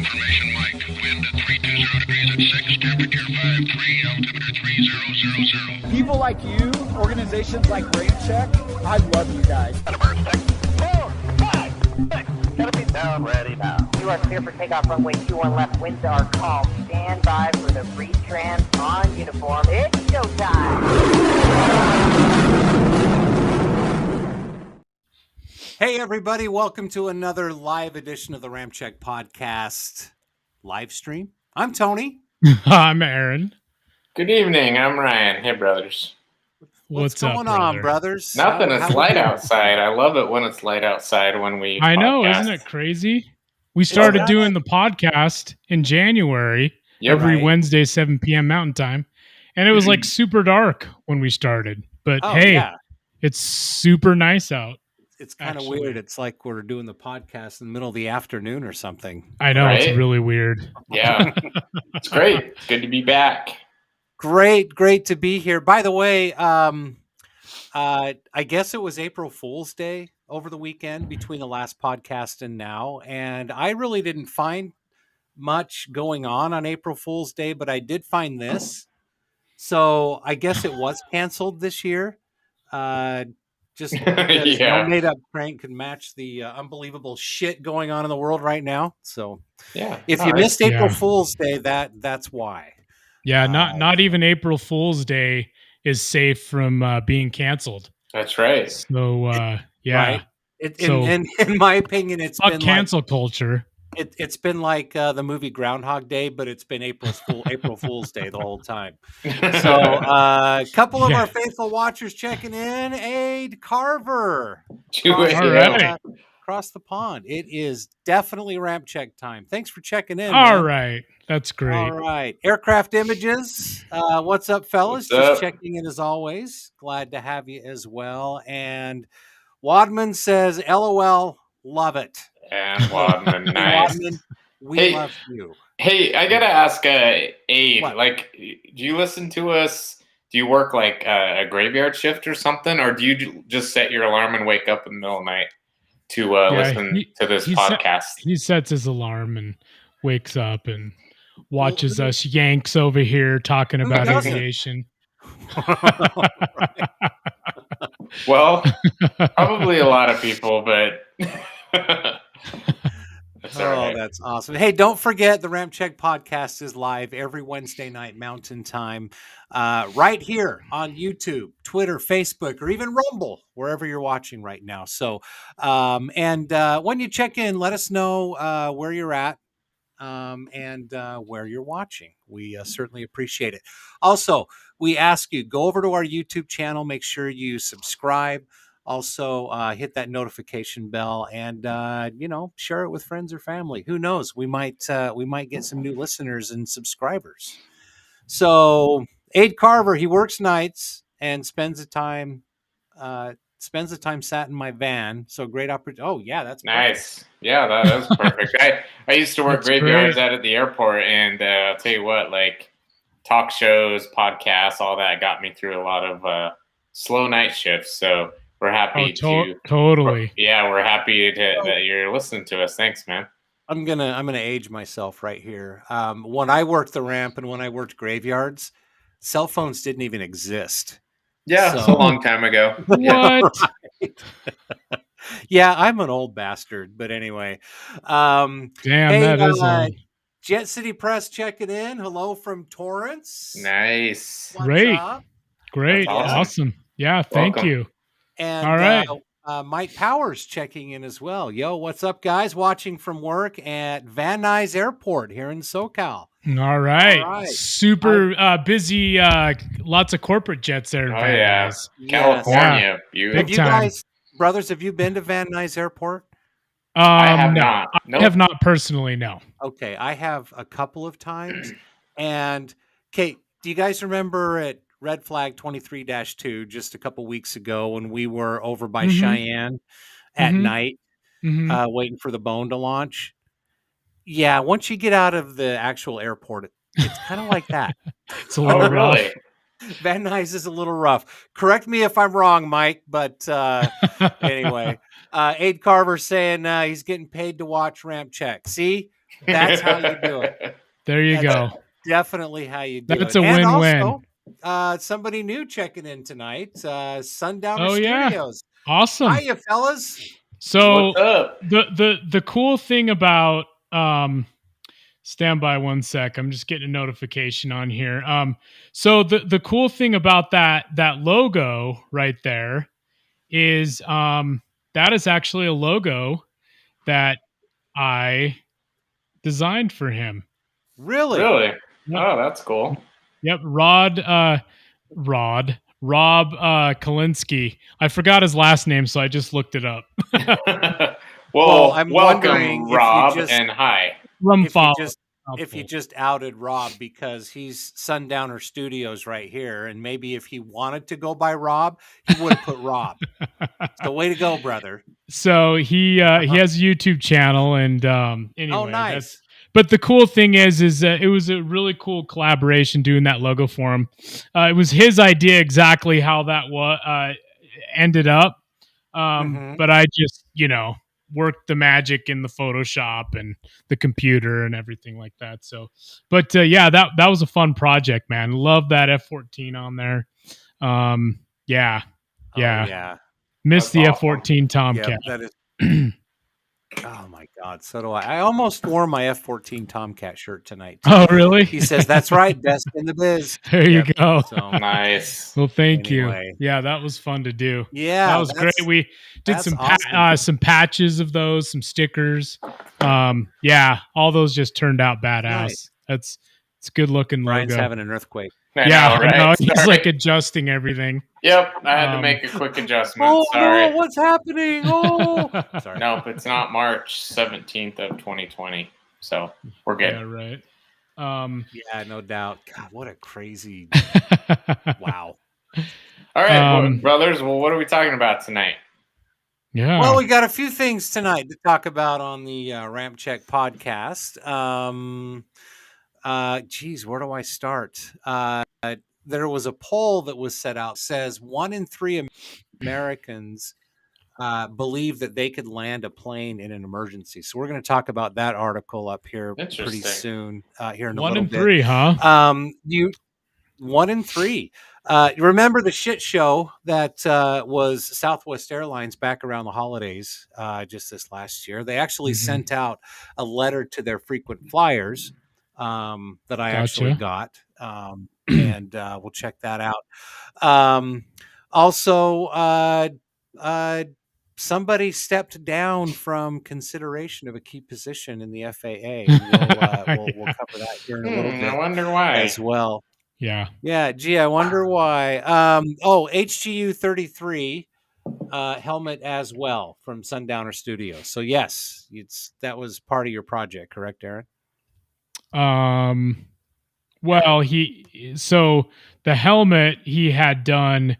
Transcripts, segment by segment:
information, Mike. Wind at 320 degrees at 6, temperature 53, altimeter 3000. People like you, organizations like RampCheck, I love you guys. 4, 5, 6, gotta be down, ready now. You are clear for takeoff runway 21 left. Winds are calm. Stand by for the retrans on uniform. It's showtime. Hey everybody, welcome to another live edition of the RampCheck Podcast live stream. I'm Tony. I'm Aaron. Good evening. I'm Ryan. Hey, brothers. What's up, going brother? on, brothers? Nothing. It's light outside. I love it when it's light outside when we I know, podcast. isn't it crazy? We started doing the podcast in January, every right. Wednesday, 7 p.m. Mountain Time. And it was like super dark when we started. But it's super nice out. It's kind of weird. It's like we're doing the podcast in the middle of the afternoon or something. I know, Right? It's really weird. Yeah. It's great. It's good to be back. Great to be here. By the way, I guess it was April Fool's Day over the weekend between the last podcast and now. And I really didn't find much going on April Fool's Day, but I did find this. So I guess it was canceled this year. Just because no made-up prank can match the unbelievable shit going on in the world right now. So if you missed April Fool's Day, that's why. Yeah, not even April Fool's Day is safe from being canceled. That's right. So, Right. In my opinion, it's been cancel culture. It's been like the movie Groundhog Day, but it's been April Fool's Day the whole time. So a couple of our faithful watchers checking in. Aid Carver. Across the pond. It is definitely RampCheck time. Thanks for checking in. All right. That's great. All right. Aircraft Images. What's up, fellas? Just checking in as always. Glad to have you as well. And Wadman says, LOL, love it. And Wadman, nice. Wadman, we love you. Hey, I gotta ask Aid, What? like, do you listen to us? Do you work like a graveyard shift or something? Or do you just set your alarm and wake up in the middle of the night to listen to this podcast? He sets his alarm and wakes up and watches us Yanks over here talking about aviation. Well, probably a lot of people, but that's all right. That's awesome. Hey, don't forget the RampCheck Podcast is live every Wednesday night Mountain Time, right here on YouTube, Twitter, Facebook, or even Rumble, wherever you're watching right now. So, when you check in, let us know where you're at and where you're watching. We certainly appreciate it. Also, we ask you, go over to our YouTube channel, make sure you subscribe. Also, hit that notification bell and, share it with friends or family. Who knows? We might get some new listeners and subscribers. So Aid Carver, he works nights and spends the time sat in my van. So great opportunity. Oh yeah, that's nice. Perfect. Yeah, that's perfect. I used to work graveyards out at the airport, and I'll tell you what, like talk shows, podcasts, all that got me through a lot of slow night shifts. So we're happy totally. Yeah, we're happy that you're listening to us. Thanks, man. I'm gonna age myself right here. When I worked the ramp and when I worked graveyards, cell phones didn't even exist. Yeah, it's a long time ago. What? Right. Yeah, I'm an old bastard, but anyway. Damn, that is old. Jet City Press checking in. Hello from Torrance. Nice. Great. Awesome. Yeah, thank you. And all right. Mike Powers checking in as well. Yo, what's up, guys? Watching from work at Van Nuys Airport here in SoCal. All right. Super busy. Lots of corporate jets there in Van Nuys. California. Yeah. Have you guys, brothers, have you been to Van Nuys Airport? I have not. Nope. I have not personally, no. Okay, I have a couple of times. And, Kate, do you guys remember at Red Flag 23-2 just a couple weeks ago when we were over by Cheyenne at night waiting for the Bone to launch? Yeah, once you get out of the actual airport, it's kind of like that. It's a little rough. Really? Van Nuys is a little rough. Correct me if I'm wrong, Mike, but anyway. Aid Carver saying he's getting paid to watch RampCheck. See? That's how you do it. There you go. Definitely how you do it. That's a win-win. And also, somebody new checking in tonight. Sundowner Studios. Yeah. Awesome. Hiya, fellas. So What's up? the cool thing about stand by one sec. I'm just getting a notification on here. So the cool thing about that logo right there is that is actually a logo that I designed for him. Really? Yep. Oh, that's cool. Yep, Rob Kalinsky. I forgot his last name, so I just looked it up. well, I'm welcome, Rob, and hi. If you just outed Rob, because he's Sundowner Studios right here, and maybe if he wanted to go by Rob, he would have put Rob. So way to go, brother. So he has a YouTube channel, and anyway, oh, nice. But the cool thing is it was a really cool collaboration doing that logo for him. It was his idea exactly how that ended up. But I just, worked the magic in the Photoshop and the computer and everything like that. So, but yeah, that was a fun project, man. Love that F-14 on there. Yeah. Missed the F-14 Tomcat. Yeah, that is. Oh my God, so do I. I almost wore my F-14 Tomcat shirt tonight. Oh, really? He says, that's right, best in the biz. There you go. So, nice. Well, thank you. Yeah, that was fun to do. Yeah, that was great. We did some awesome. Some patches of those, some stickers. Yeah, all those just turned out badass. Nice. It's a good looking logo. Brian's having an earthquake. I know. He's like adjusting everything. Yep, I had to make a quick adjustment. Sorry. No, what's happening? Oh, sorry. Nope, it's not March 17th of 2020, so we're good. Yeah, right. Yeah, no doubt. God, what a crazy! Wow. All right, brothers. Well, what are we talking about tonight? Yeah. Well, we got a few things tonight to talk about on the RampCheck podcast. Geez, where do I start? There was a poll that was set out, says 1 in 3 Americans believe that they could land a plane in an emergency. So we're going to talk about that article up here pretty soon. Here in a little bit. 1 in 3, huh? 1 in 3. You remember the shit show that was Southwest Airlines back around the holidays just this last year? They actually sent out a letter to their frequent flyers that I actually got. And we'll check that out. Also, somebody stepped down from consideration of a key position in the FAA. We'll cover that here in a little bit. I wonder why as well. Yeah. Gee, I wonder why. HGU 33 helmet as well from Sundowner Studios. So yes, that was part of your project, correct, Aaron? Well, so the helmet he had done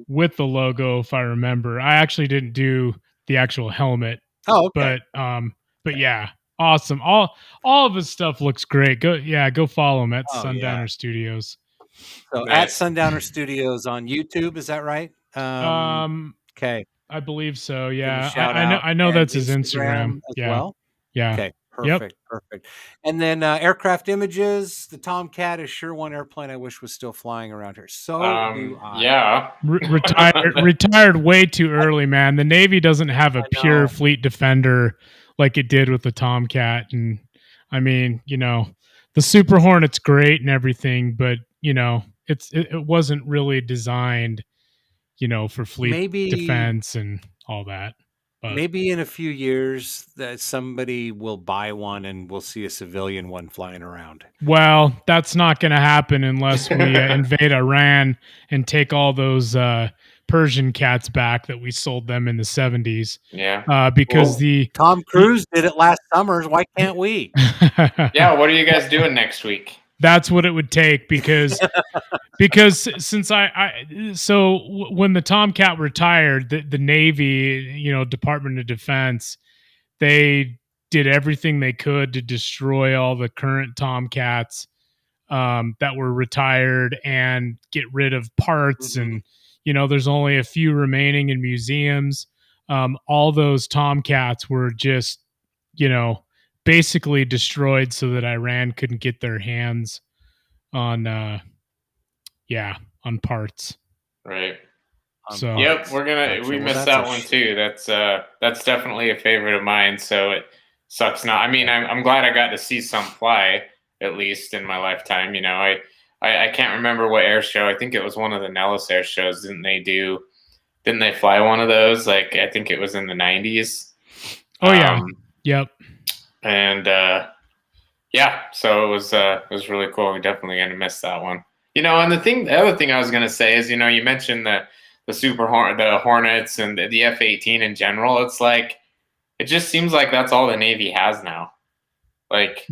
with the logo, if I remember. I actually didn't do the actual helmet. Oh, okay. But yeah, awesome. All of his stuff looks great. Go follow him at Sundowner Studios. So at Sundowner Studios on YouTube, is that right? Okay. I believe so. Yeah. I know that's his Instagram as well. Yeah. Okay. Perfect. And then aircraft images. The Tomcat is sure one airplane I wish was still flying around here. So do I. Yeah. Retired way too early, man. The Navy doesn't have a pure fleet defender like it did with the Tomcat. And I mean, the Super Hornet's great and everything, but it wasn't really designed, for fleet defense and all that. But maybe in a few years that somebody will buy one and we'll see a civilian one flying around. Well, that's not going to happen unless we invade Iran and take all those Persian cats back that we sold them in the 70s. Yeah. Because Tom Cruise did it last summer. Why can't we? Yeah. What are you guys doing next week? That's what it would take because since so when the Tomcat retired, the Navy, Department of Defense, they did everything they could to destroy all the current Tomcats that were retired and get rid of parts. And, there's only a few remaining in museums. All those Tomcats were just, basically destroyed so that Iran couldn't get their hands on on parts. Right. So yep, we missed that one too. That's definitely a favorite of mine. So it sucks not. I mean, I'm glad I got to see some fly at least in my lifetime. You know, I can't remember what air show. I think it was one of the Nellis air shows. Didn't they fly one of those? Like I think it was in the 90s. Oh yeah. Yep. And so it was really cool. We're definitely gonna miss that one. You know, and the other thing I was gonna say is, you know, you mentioned the the Hornets and the F-18 in general. It's like it just seems like that's all the Navy has now. Like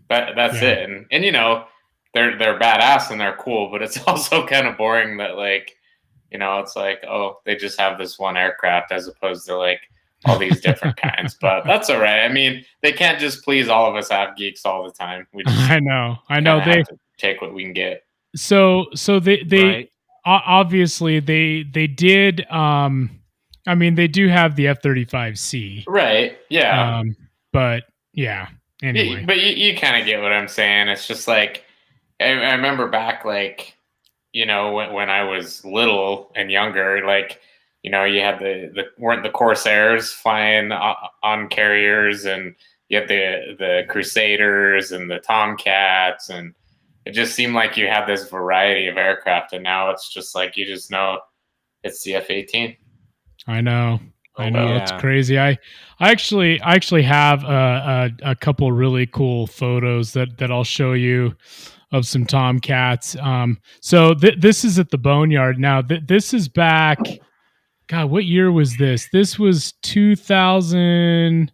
that's it. And you know, they're badass and they're cool, but it's also kind of boring that like, you know, it's like, oh, they just have this one aircraft as opposed to like all these different kinds. But that's all right. I mean, they can't just please all of us AVGEEKs all the time. We just I know. They have to take what we can get. So they Right. obviously they did. I mean, they do have the F-35C. Right. Yeah. But yeah. Anyway. But you kind of get what I'm saying. It's just like I remember back, like, you know, when I was little and younger, like, you know, you had weren't the Corsairs flying on carriers, and you had the Crusaders and the Tomcats, and it just seemed like you had this variety of aircraft, and now it's just like you just know it's the F-18. I know. Yeah. It's crazy. I actually have a couple really cool photos that I'll show you of some Tomcats. So this is at the Boneyard. Now this is back. God, what year was this? This was 2000.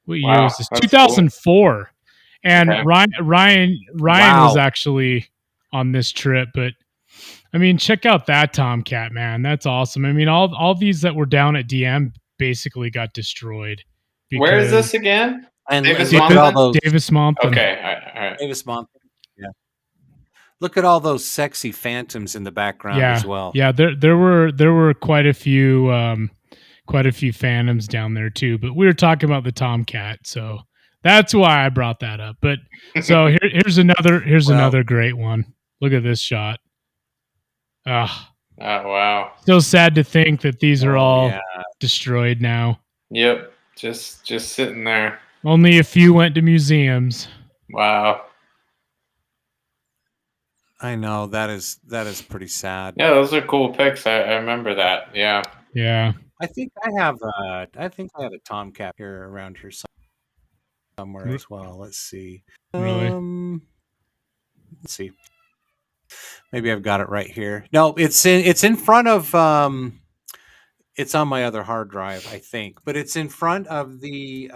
What year was this? 2004. Cool. And okay. Ryan was actually on this trip, but I mean, check out that Tomcat, man. That's awesome. I mean, all these that were down at DM basically got destroyed. Where is this again? And Davis Monthon. Okay, all right. Davis Monthon. Yeah. Look at all those sexy Phantoms in the background as well. Yeah, there were quite a few Phantoms down there too. But we were talking about the Tomcat, so that's why I brought that up. But so here's another great one. Look at this shot. Oh wow! So sad to think that these are all destroyed now. Yep, just sitting there. Only a few went to museums. Wow. I know that is pretty sad. Yeah, those are cool pics. I remember that. Yeah. Yeah. I think I have a Tomcat here around here somewhere as well. Let's see. Really? Let's see. Maybe I've got it right here. No, it's in front of it's on my other hard drive, I think, but it's in front of the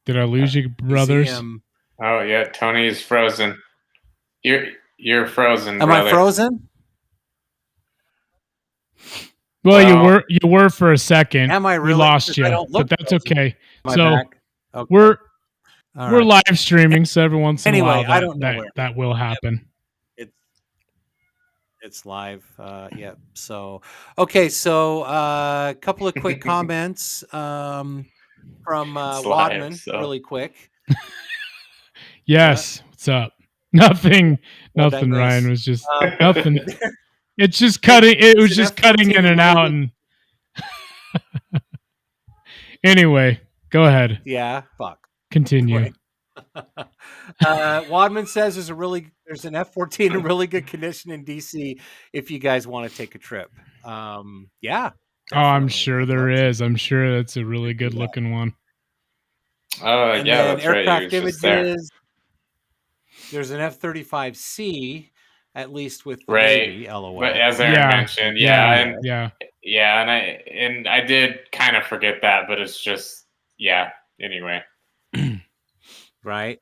Did I lose you, brothers? museum. Oh yeah, Tony's frozen. You're frozen. Am brother. I frozen? Well, you were for a second. Am I really? We lost you, but that's frozen. okay. Am I So back? Okay. We're live streaming, so every once in a while I don't know that will happen. It's live. Yep. So okay. So a couple of quick comments from Wadman, really quick. Yes. What's up? Nothing. Ryan was just nothing. It's just cutting. It was just cutting in and out. And anyway, go ahead. Yeah. Fuck. Continue. Anyway. Wadman says there's an F-14 in really good condition in DC if you guys want to take a trip. Yeah. Oh, I'm sure there is. I'm sure that's a really good looking one. Oh, and yeah, that's aircraft right. Images. There's an F-35C, at least with the Navy, LOL. But as Aaron mentioned, and I did kind of forget that, but it's just anyway. Right.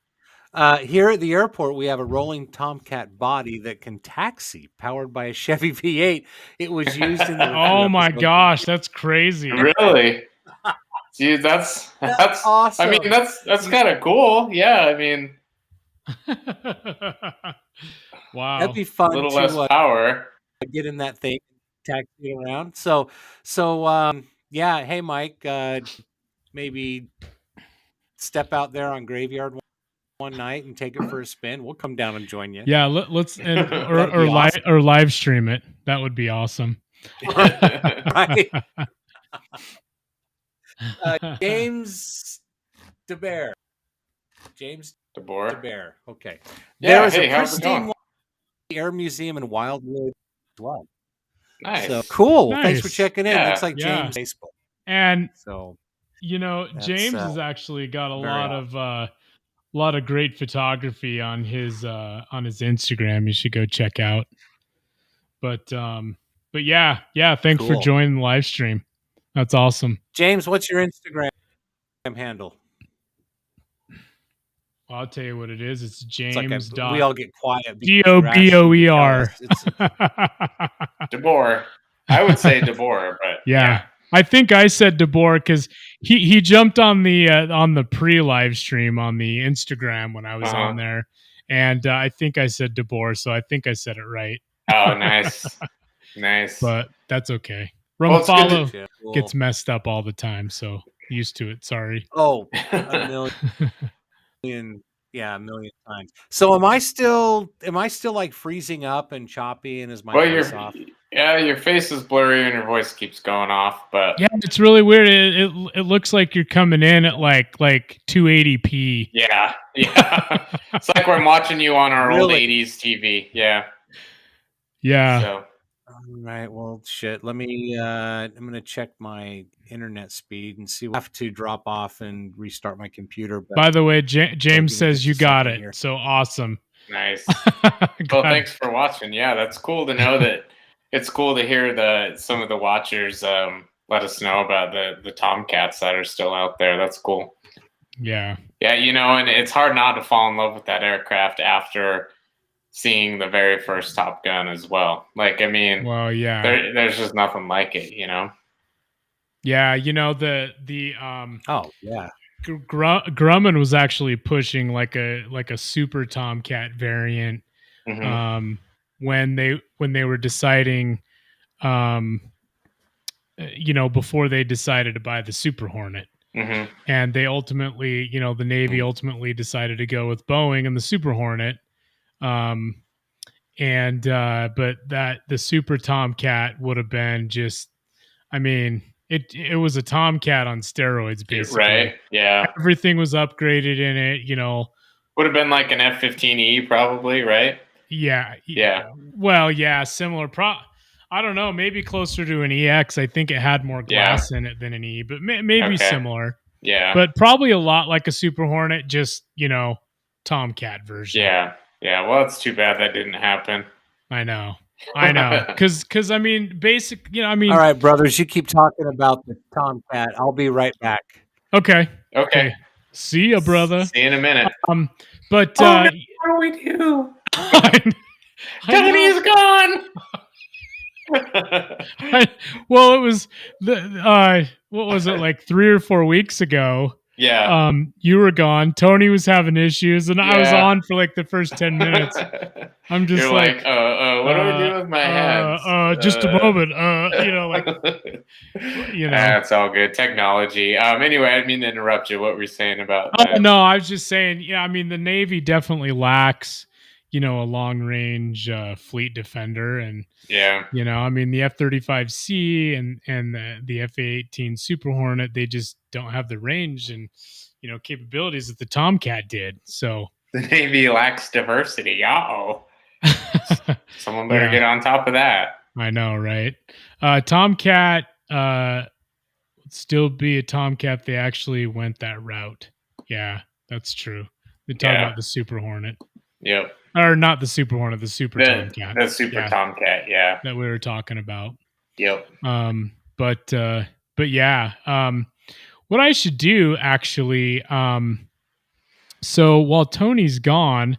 Here at the airport, we have a rolling Tomcat body that can taxi, powered by a Chevy V8. It was used in the Oh my gosh, that's crazy. Really? Dude, that's awesome. I mean, that's kind of cool. Yeah, I mean, wow, that'd be fun. A little less power. Get in that thing, taxi around. Yeah. Hey, Mike, maybe step out there on Graveyard one night and take it for a spin. We'll come down and join you. Yeah, let's and That'd be awesome. or live stream it. That would be awesome. Right. James DeBear. James DeBear. Okay. Yeah, there is hey, a how's it pristine going? Air Museum in Wildwood as well. Nice. So cool. Nice. Thanks for checking in. Yeah. Looks like Yeah. James Facebook. And So James has actually got a very lot of great photography on his Instagram. You should go check out. But yeah, thanks for Cool. joining the live stream. That's awesome. James, what's your Instagram handle? Well, I'll tell you what it is. It's It's James. like we all get quiet. DOBOER. DeBoer. I would say DeBoer, but Yeah. I think I said DeBoer because he jumped on the pre-live stream on the Instagram when I was on there, and I think I said DeBoer, so I think I said it right. Oh, nice. Nice. But that's okay. Well, it's good Rumfollow gets messed up all the time, so used to it. Sorry. Oh, a million times. So am I still like freezing up and choppy, and is my voice off? Yeah, your face is blurry and your voice keeps going off, but Yeah, it's really weird. It looks like you're coming in at like 280p. Yeah. It's like we're watching you on our old 80s TV. Yeah. So. All right. Well, shit. Let me. I'm gonna check my internet speed and see. I have to drop off and restart my computer. But by the way, James says you got it. Here. So awesome. Nice. Well, thanks for watching. Yeah, that's cool to know that. It's cool to hear some of the watchers let us know about the Tomcats that are still out there. That's cool. Yeah. Yeah, and it's hard not to fall in love with that aircraft after seeing the very first Top Gun as well. Like, I mean, well, yeah, there's just nothing like it, Yeah, the oh yeah, Grumman was actually pushing like a super Tomcat variant. Mm-hmm. When they were deciding, before they decided to buy the Super Hornet. Mm-hmm. And they ultimately, the Navy ultimately decided to go with Boeing and the Super Hornet. But the Super Tomcat would have been just, I mean, it was a Tomcat on steroids, basically. Right. Yeah. Everything was upgraded in it, Would have been like an F-15E probably, right? Yeah. Yeah. Well, yeah, similar. I don't know, maybe closer to an EX. I think it had more glass in it than an E, but maybe similar. Yeah. But probably a lot like a Super Hornet, just, Tomcat version. Yeah. Yeah. Well, it's too bad that didn't happen. I know. Because I mean, All right, brothers, you keep talking about the Tomcat. I'll be right back. Okay. See ya, brother. See you in a minute. But what do we do? Tony's gone. Well, it was what was it, like 3 or 4 weeks ago? Yeah. You were gone. Tony was having issues, and I was on for like the first 10 minutes. I'm just You're like, what do I do with my hands? Just a moment. That's all good. Technology. Anyway, I didn't mean to interrupt you. What were you saying about that? No, I was just saying, yeah, I mean, the Navy definitely lacks, a long range fleet defender. And, I mean, the F-35C and the F-A-18 Super Hornet, they just don't have the range and, capabilities that the Tomcat did. So the Navy lacks diversity. Uh-oh. Someone better get on top of that. I know, right? Tomcat would still be a Tomcat. They actually went that route. Yeah, that's true. They talk about the Super Hornet. Yep. Or not the Super Hornet, the Super Tomcat. The Super Tomcat, yeah. That we were talking about. Yep. But yeah. What I should do actually, so while Tony's gone,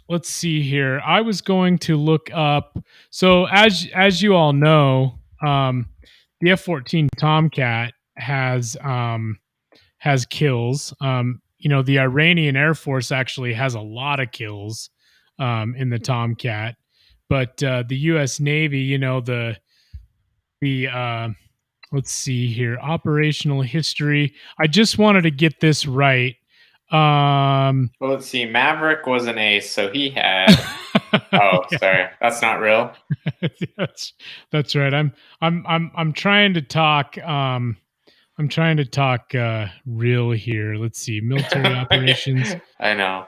let's see here. I was going to look up. So as you all know, the F-14 Tomcat has kills. The Iranian Air Force actually has a lot of kills in the Tomcat, but the U.S. Navy, the let's see here, operational history. I just wanted to get this right. Well, let's see. Maverick was an ace, so he had. Oh, sorry, that's not real. that's right. I'm trying to talk. I'm trying to talk real here. Let's see, military operations. I know.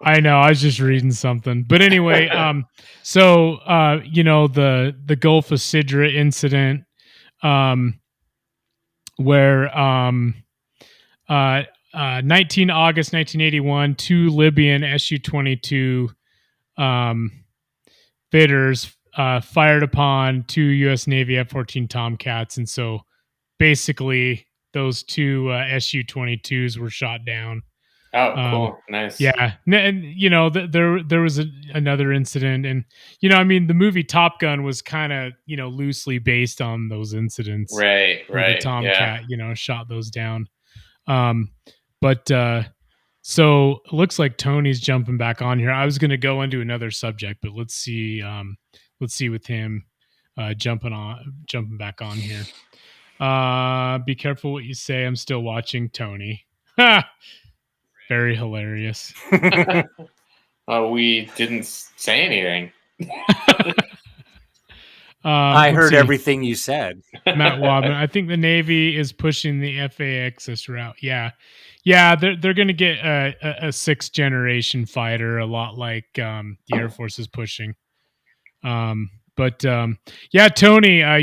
I know. I was just reading something, but anyway. So the Gulf of Sidra incident, where 19 August 1981, 2 Libyan Su-22 fitters fired upon 2 U.S. Navy F-14 Tomcats, and so basically those 2 Su-22s were shot down. Oh, cool, nice. Yeah, and there was another incident, and the movie Top Gun was kind of loosely based on those incidents. Right. The Tomcat, shot those down. But so it looks like Tony's jumping back on here. I was going to go into another subject, but let's see with him jumping back on here. Be careful what you say. I'm still watching Tony. Very hilarious. We didn't say anything. I heard everything you said. Matt Wadman. I think the Navy is pushing the FAXS route. Yeah. They're going to get a 6th generation fighter, a lot like the Air Force is pushing. Tony,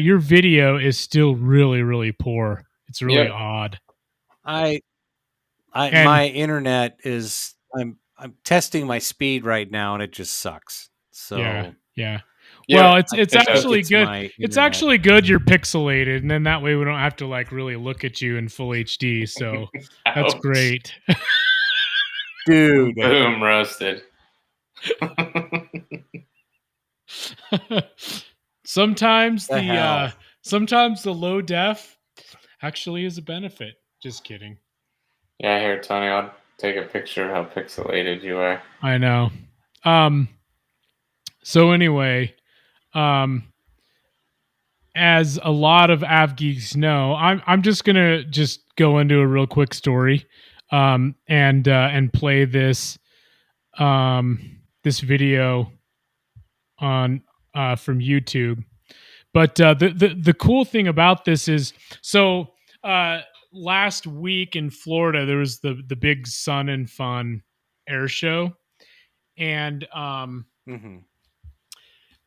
your video is still really, really poor. It's really odd. My internet is. I'm testing my speed right now, and it just sucks. So yeah. Well, it's actually good. It's actually good you're pixelated, and then that way we don't have to really look at you in full HD. So that's great. Dude. Boom, roasted. Sometimes the low def actually is a benefit. Just kidding. Yeah, here, Tony, I'll take a picture of how pixelated you are. I know. So anyway, as a lot of AVGEEKs know, I'm just gonna go into a real quick story, and play this video on from YouTube. But the cool thing about this is, so last week in Florida there was the big Sun and Fun air show, and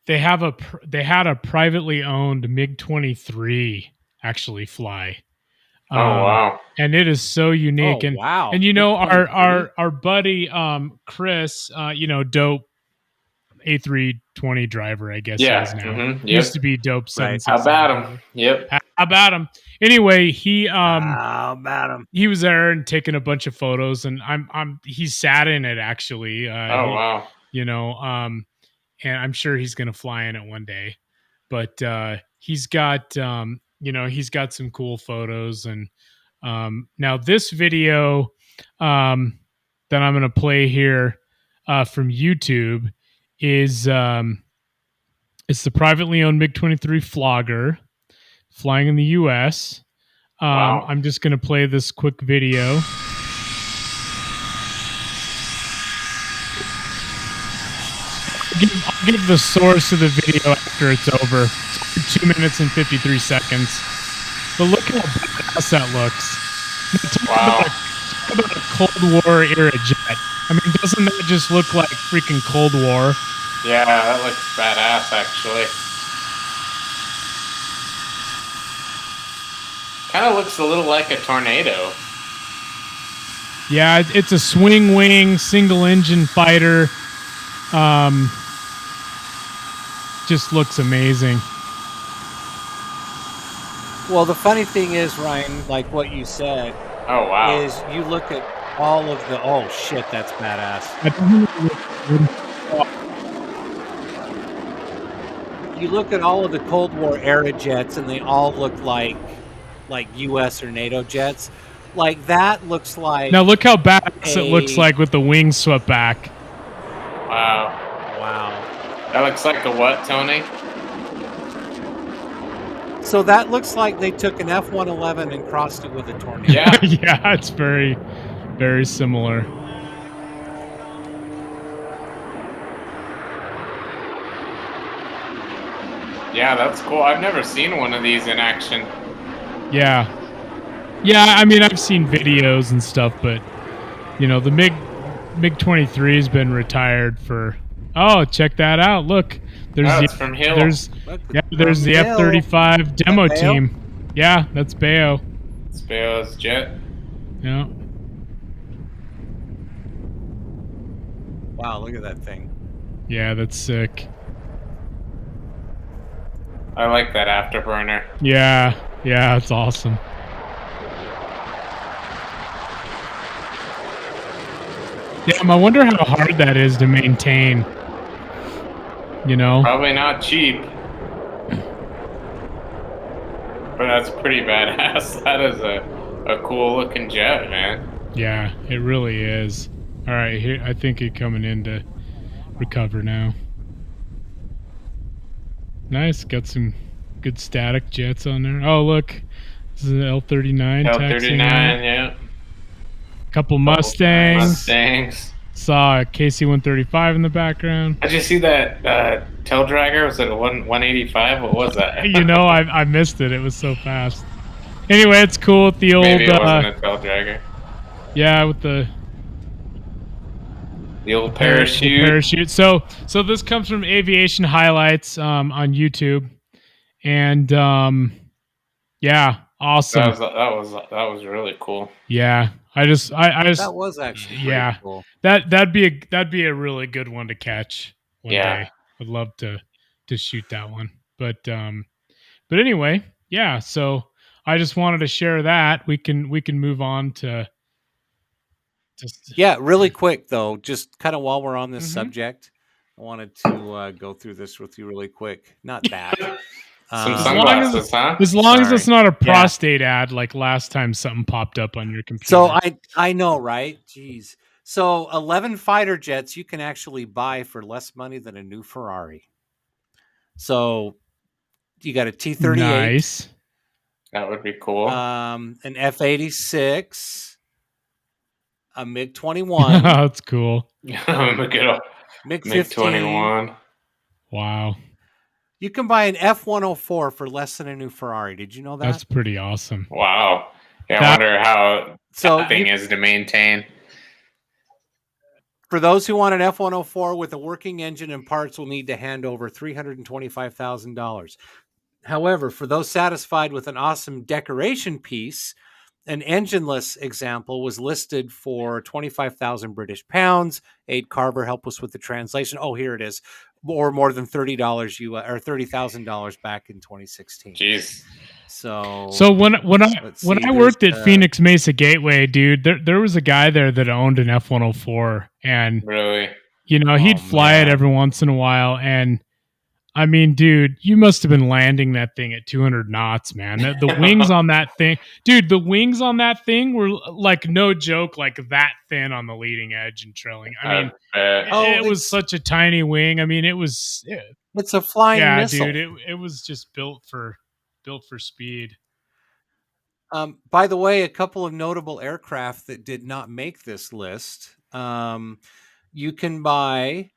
they had a privately owned MiG-23 actually fly. Oh wow! And it is so unique. Oh, wow! And our buddy Chris, dope A320 driver, I guess he is now. Mm-hmm. Yep. Used to be dope 767. How about him? Yep. How about him? Anyway, he was there and taking a bunch of photos, and he sat in it actually. Wow! And I'm sure he's gonna fly in it one day. But he's got he's got some cool photos, and now this video that I'm gonna play here from YouTube is it's the privately owned MiG-23 Flogger flying in the U.S. Wow. I'm just going to play this quick video. I'll give the source of the video after it's over. It's 2 minutes and 53 seconds. But look how badass that looks. Wow. Talk about a Cold War era jet. I mean, doesn't that just look like freaking Cold War? Yeah, that looks badass, actually. Kind of looks a little like a tornado. Yeah, it's a swing wing, single engine fighter. Just looks amazing. Well, the funny thing is, Ryan, like what you said, oh wow, is you look at all of the that's badass. You look at all of the Cold War era jets, and they all look like U.S. or NATO jets. Like that looks like. Now look how badass it looks like with the wings swept back. Wow. Wow. That looks like a what, Tony? So that looks like they took an F-111 and crossed it with a tornado. Yeah. Yeah, it's very, very similar. Yeah, that's cool. I've never seen one of these in action. Yeah. Yeah, I mean, I've seen videos and stuff, but, you know, the MiG-23 has been retired for... Oh, check that out. Look. It's from Hill. There's the F-35 demo team. Yeah, that's Bayo. It's Bayo's jet. Yeah. Wow, look at that thing. Yeah, that's sick. I like that afterburner. Yeah, it's awesome. Damn, I wonder how hard that is to maintain. You know? Probably not cheap. But that's pretty badass. That is a cool looking jet, man. Yeah, it really is. All right, here I think it's coming in to recover now. Nice, got some good static jets on there. Oh, look, this is an L-39. L-39, yeah. Couple Mustangs. Saw a KC-135 in the background. Did you see that tail dragger? Was it a 185? What was that? You know, I missed it. It was so fast. Anyway, it's cool with the old. Maybe it wasn't a tail dragger. Yeah, with the old parachute. So this comes from Aviation Highlights on YouTube, and yeah, awesome. That was really cool. Yeah, I just that was actually pretty cool. That'd be a really good one to catch one day. I'd love to shoot that one, but anyway, yeah. So I just wanted to share that. We can move on to. Yeah, really quick though, just kind of while we're on this subject, I wanted to go through this with you really quick. Not that. Some sunglasses, as long as it's not a prostate ad like last time something popped up on your computer. So I know, right? Jeez. So 11 fighter jets you can actually buy for less money than a new Ferrari. So you got a T-38. Nice. That would be cool. An F-86. A MiG-21. That's cool. MiG-21. Wow. You can buy an F-104 for less than a new Ferrari. Did you know that? That's pretty awesome. Wow. Yeah, I wonder how that thing is to maintain. For those who want an F-104 with a working engine and parts, will need to hand over $325,000. However, for those satisfied with an awesome decoration piece, an engineless example was listed for 25,000 British pounds. Aid Carver, help us with the translation. Oh, here it is. Or more than $30 or $30,000 back in 2016. Jeez. So when I worked at Phoenix Mesa Gateway, dude, there was a guy there that owned an F-104, and really, you know, he'd fly it every once in a while, and I mean, dude, you must have been landing that thing at 200 knots, man. The wings on that thing, dude, the wings on that thing were like, no joke, like that thin on the leading edge and trailing. I mean, it was such a tiny wing. I mean, it's a flying missile. Dude, it was just built for speed. By the way, a couple of notable aircraft that did not make this list. You can buy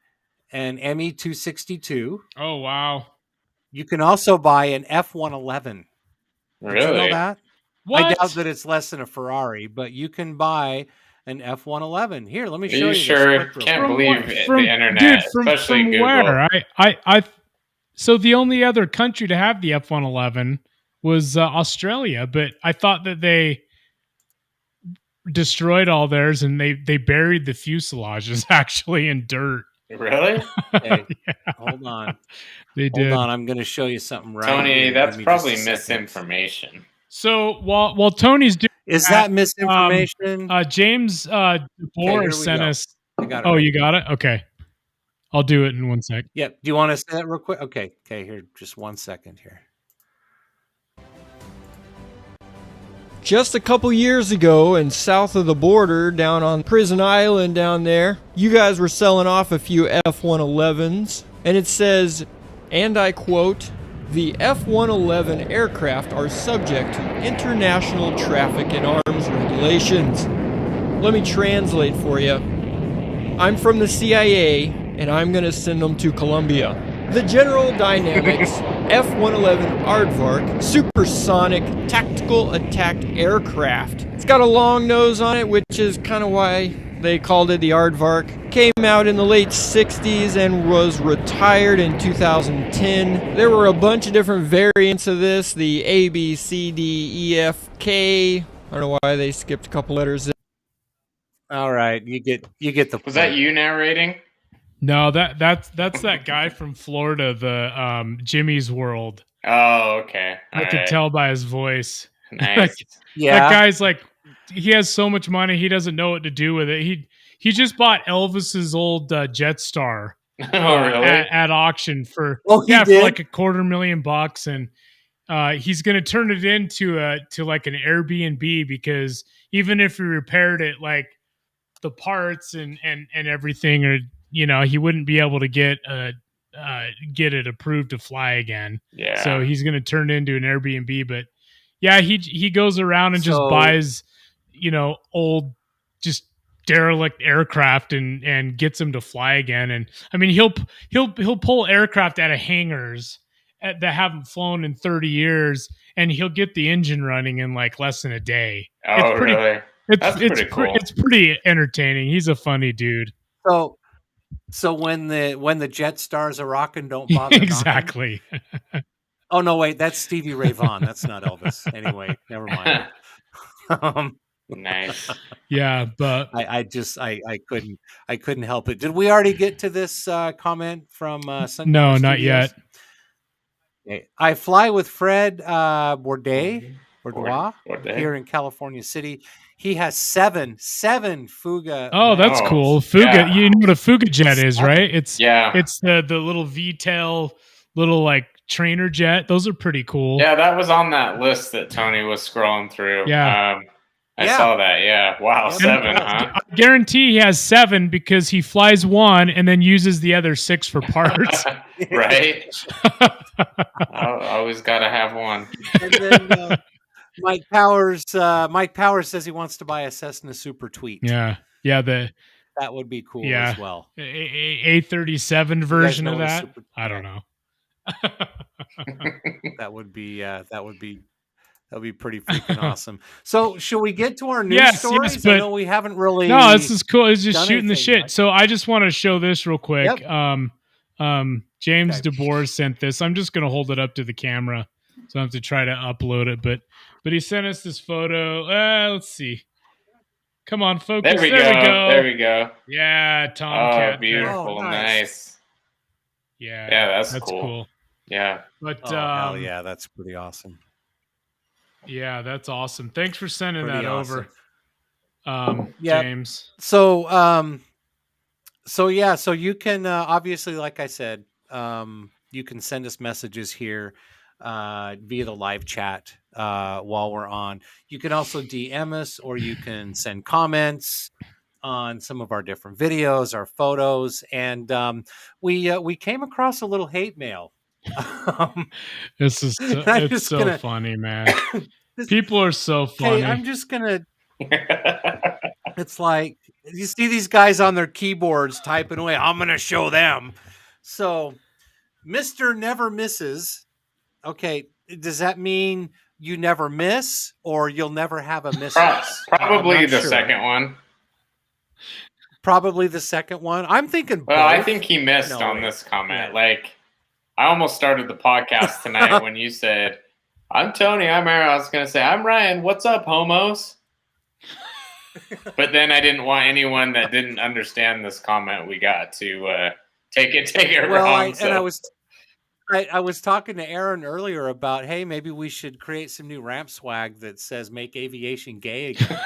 an ME-262. Oh, wow. You can also buy an F-111. Really? Did you know that? What? I doubt that it's less than a Ferrari, but you can buy an F-111. Here, let me show you. Are you sure? Can't believe the internet, dude, especially from Google. Where? So the only other country to have the F-111 was Australia, but I thought that they destroyed all theirs and they buried the fuselages actually in dirt. Really? Hey, hold on. They did. Hold on, I'm going to show you something right Tony, here. that's probably misinformation. So while Tony's doing that misinformation? James DeBoer sent us. I got it. Oh, you got it? Okay. I'll do it in 1 sec. Yep. Do you want to say that real quick? Okay, here, just 1 second here. just a couple years ago and south of the border, down on Prison Island down there, you guys were selling off a few F-111s, and it says, and I quote, "The F-111 aircraft are subject to international traffic and arms regulations." Let me translate for you. I'm from the CIA, and I'm going to send them to Colombia. The General Dynamics F-111 Aardvark supersonic tactical attack aircraft. It's got a long nose on it, which is kind of why they called it the Aardvark. Came out in the late 60s and was retired in 2010. There were a bunch of different variants of this, the A, B, C, D, E, F, K. I don't know why they skipped a couple letters there. All right, you get the point. Was that you narrating? No, that's that guy from Florida, the Jimmy's World. Oh, okay. I could tell by his voice. Nice. Yeah. That guy's like, he has so much money, he doesn't know what to do with it. He just bought Elvis's old Jetstar Oh, really? at auction for Oh, he for did? like $250,000, and he's gonna turn it into to like an Airbnb, because even if he repaired it, like the parts and everything, or he wouldn't be able to get it approved to fly again. Yeah. So he's going to turn it into an Airbnb. But yeah, he goes around and just buys, old, just derelict aircraft and gets them to fly again. And I mean, he'll pull aircraft out of hangars that haven't flown in 30 years, and he'll get the engine running in like less than a day. Oh, really? That's pretty cool. It's pretty entertaining. He's a funny dude. So when the Jetstar's a rockin', don't bother. Exactly. Oh no, wait, that's Stevie Ray Vaughan. That's not Elvis. Anyway, never mind. Nice. Yeah, but I couldn't help it. Did we already get to this comment from Sunday? No, not yet. Okay. I fly with Fred Bourdois here in California City. He has seven Fuga. Oh, that's cool. Fuga. Yeah. You know what a Fuga jet is, right? It's Yeah. It's the little V-tail little like trainer jet. Those are pretty cool. Yeah, that was on that list that Tony was scrolling through. Yeah. I saw that. Yeah. Wow. 7, huh? I guarantee he has 7 because he flies one and then uses the other 6 for parts. Right. Always got to have one. And then Mike Powers says he wants to buy a Cessna Super Tweet. Yeah. That would be cool as well. A37 version of that. I don't know. That would be pretty freaking awesome. So, should we get to our news stories? Yes, but I know we haven't really. No, this is cool. It's just shooting the shit. Right? So I just want to show this real quick. Yep. James DeBoer sent this. I'm just going to hold it up to the camera, so I have to try to upload it. But he sent us this photo. Let's see. Come on, focus. There we go. There we go. Yeah, Tomcat. Oh, beautiful. Oh, nice. Yeah, that's cool. Yeah. But hell yeah, that's pretty awesome. Yeah, that's awesome. Thanks for sending Pretty that awesome. over, Yeah. James. So you can obviously, like I said, you can send us messages here via the live chat while we're on. You can also DM us, or you can send comments on some of our different videos, our photos, and we came across a little hate mail. This is it's so funny, man. People are so funny. Hey, I'm just gonna. It's like you see these guys on their keyboards typing away. I'm gonna show them. So, Mr. Never Misses. Okay, does that mean you never miss, or you'll never have a miss? Probably the second one. Probably the second one. I'm thinking. Well, both. I think he missed on this comment. Yeah. Like, I almost started the podcast tonight when you said, "I'm Tony, I'm Aaron." I was going to say, "I'm Ryan. What's up, homos?" But then I didn't want anyone that didn't understand this comment we got to take it wrong. I was talking to Aaron earlier about, hey, maybe we should create some new ramp swag that says "Make Aviation Gay Again."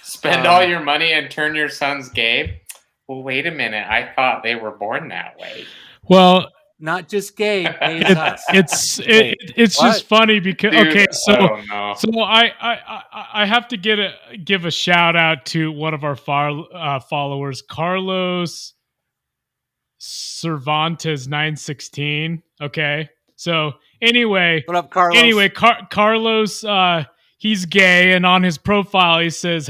Spend all your money and turn your sons gay. Well, wait a minute. I thought they were born that way. Well, Not just gay. Gay is us. It's What? just funny because Dude, okay, I don't know. so I have to give a shout out to one of our followers, Carlos Cervantes 916. Okay, so anyway, What up, Carlos? Anyway, Carlos, he's gay, and on his profile he says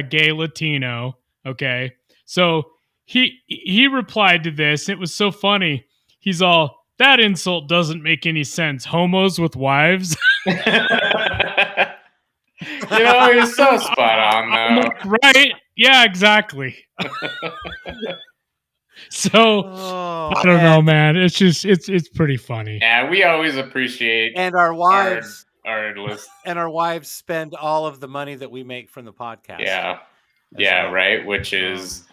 #gay Latino. Okay, so he replied to this. It was so funny. He's all, that insult doesn't make any sense. Homos with wives. He's so spot on though. Right? Yeah, exactly. So I don't know, man. It's just it's pretty funny. Yeah, we always appreciate And our wives our list. and our wives spend all of the money that we make from the podcast. Yeah. as Yeah, well. right. Which is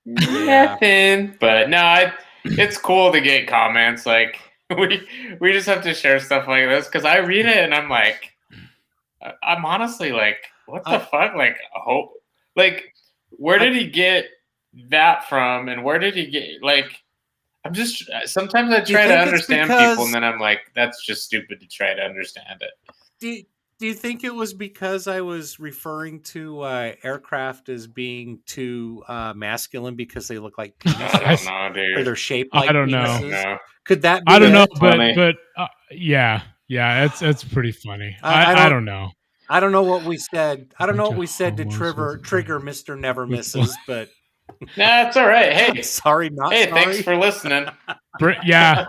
Yeah. nothing. But no, it's cool to get comments. Like we just have to share stuff like this because I read it and I'm like, I'm honestly like, what the fuck? Like, where did he get that from? And where did he get, like, I'm just, sometimes I try to understand people and then I'm like, that's just stupid to try to understand it. Do you think it was because I was referring to aircraft as being too masculine because they look like penises? I don't know, dude. Or they're shaped like I don't penises? know. Could that be I don't know, funny? but yeah, it's pretty funny. I don't know. I don't know what we said. I don't know what we said to trigger Mr. Never Misses, but That's all right. Hey, sorry, not hey, sorry. thanks for listening. Yeah,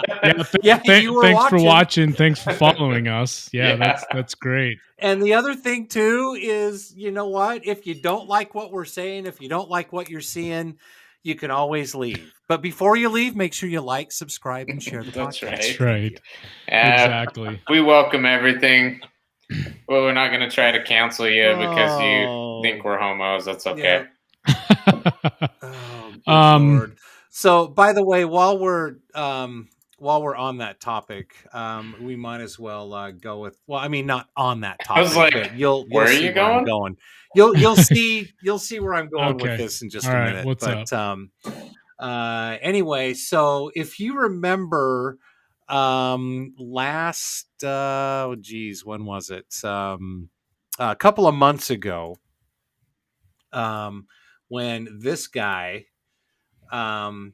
you were thanks for watching. watching. Thanks for following us. Yeah, that's great. And the other thing too is, you know what? If you don't like what we're saying, if you don't like what you're seeing, you can always leave. But before you leave, make sure you like, subscribe, and share the That's podcast. right. That's right. Exactly. We welcome everything. Well, we're not going to try to cancel you because you think we're homos. That's okay. Oh, good Lord. So, by the way, while we're on that topic, we might as well go with. Well, I mean, not on that topic. I was like, but you'll where are see you where I'm going? You'll see where I'm going Okay. with this in just All a right, minute. what's up? Anyway, so if you remember, last when was it? A couple of months ago, when this guy,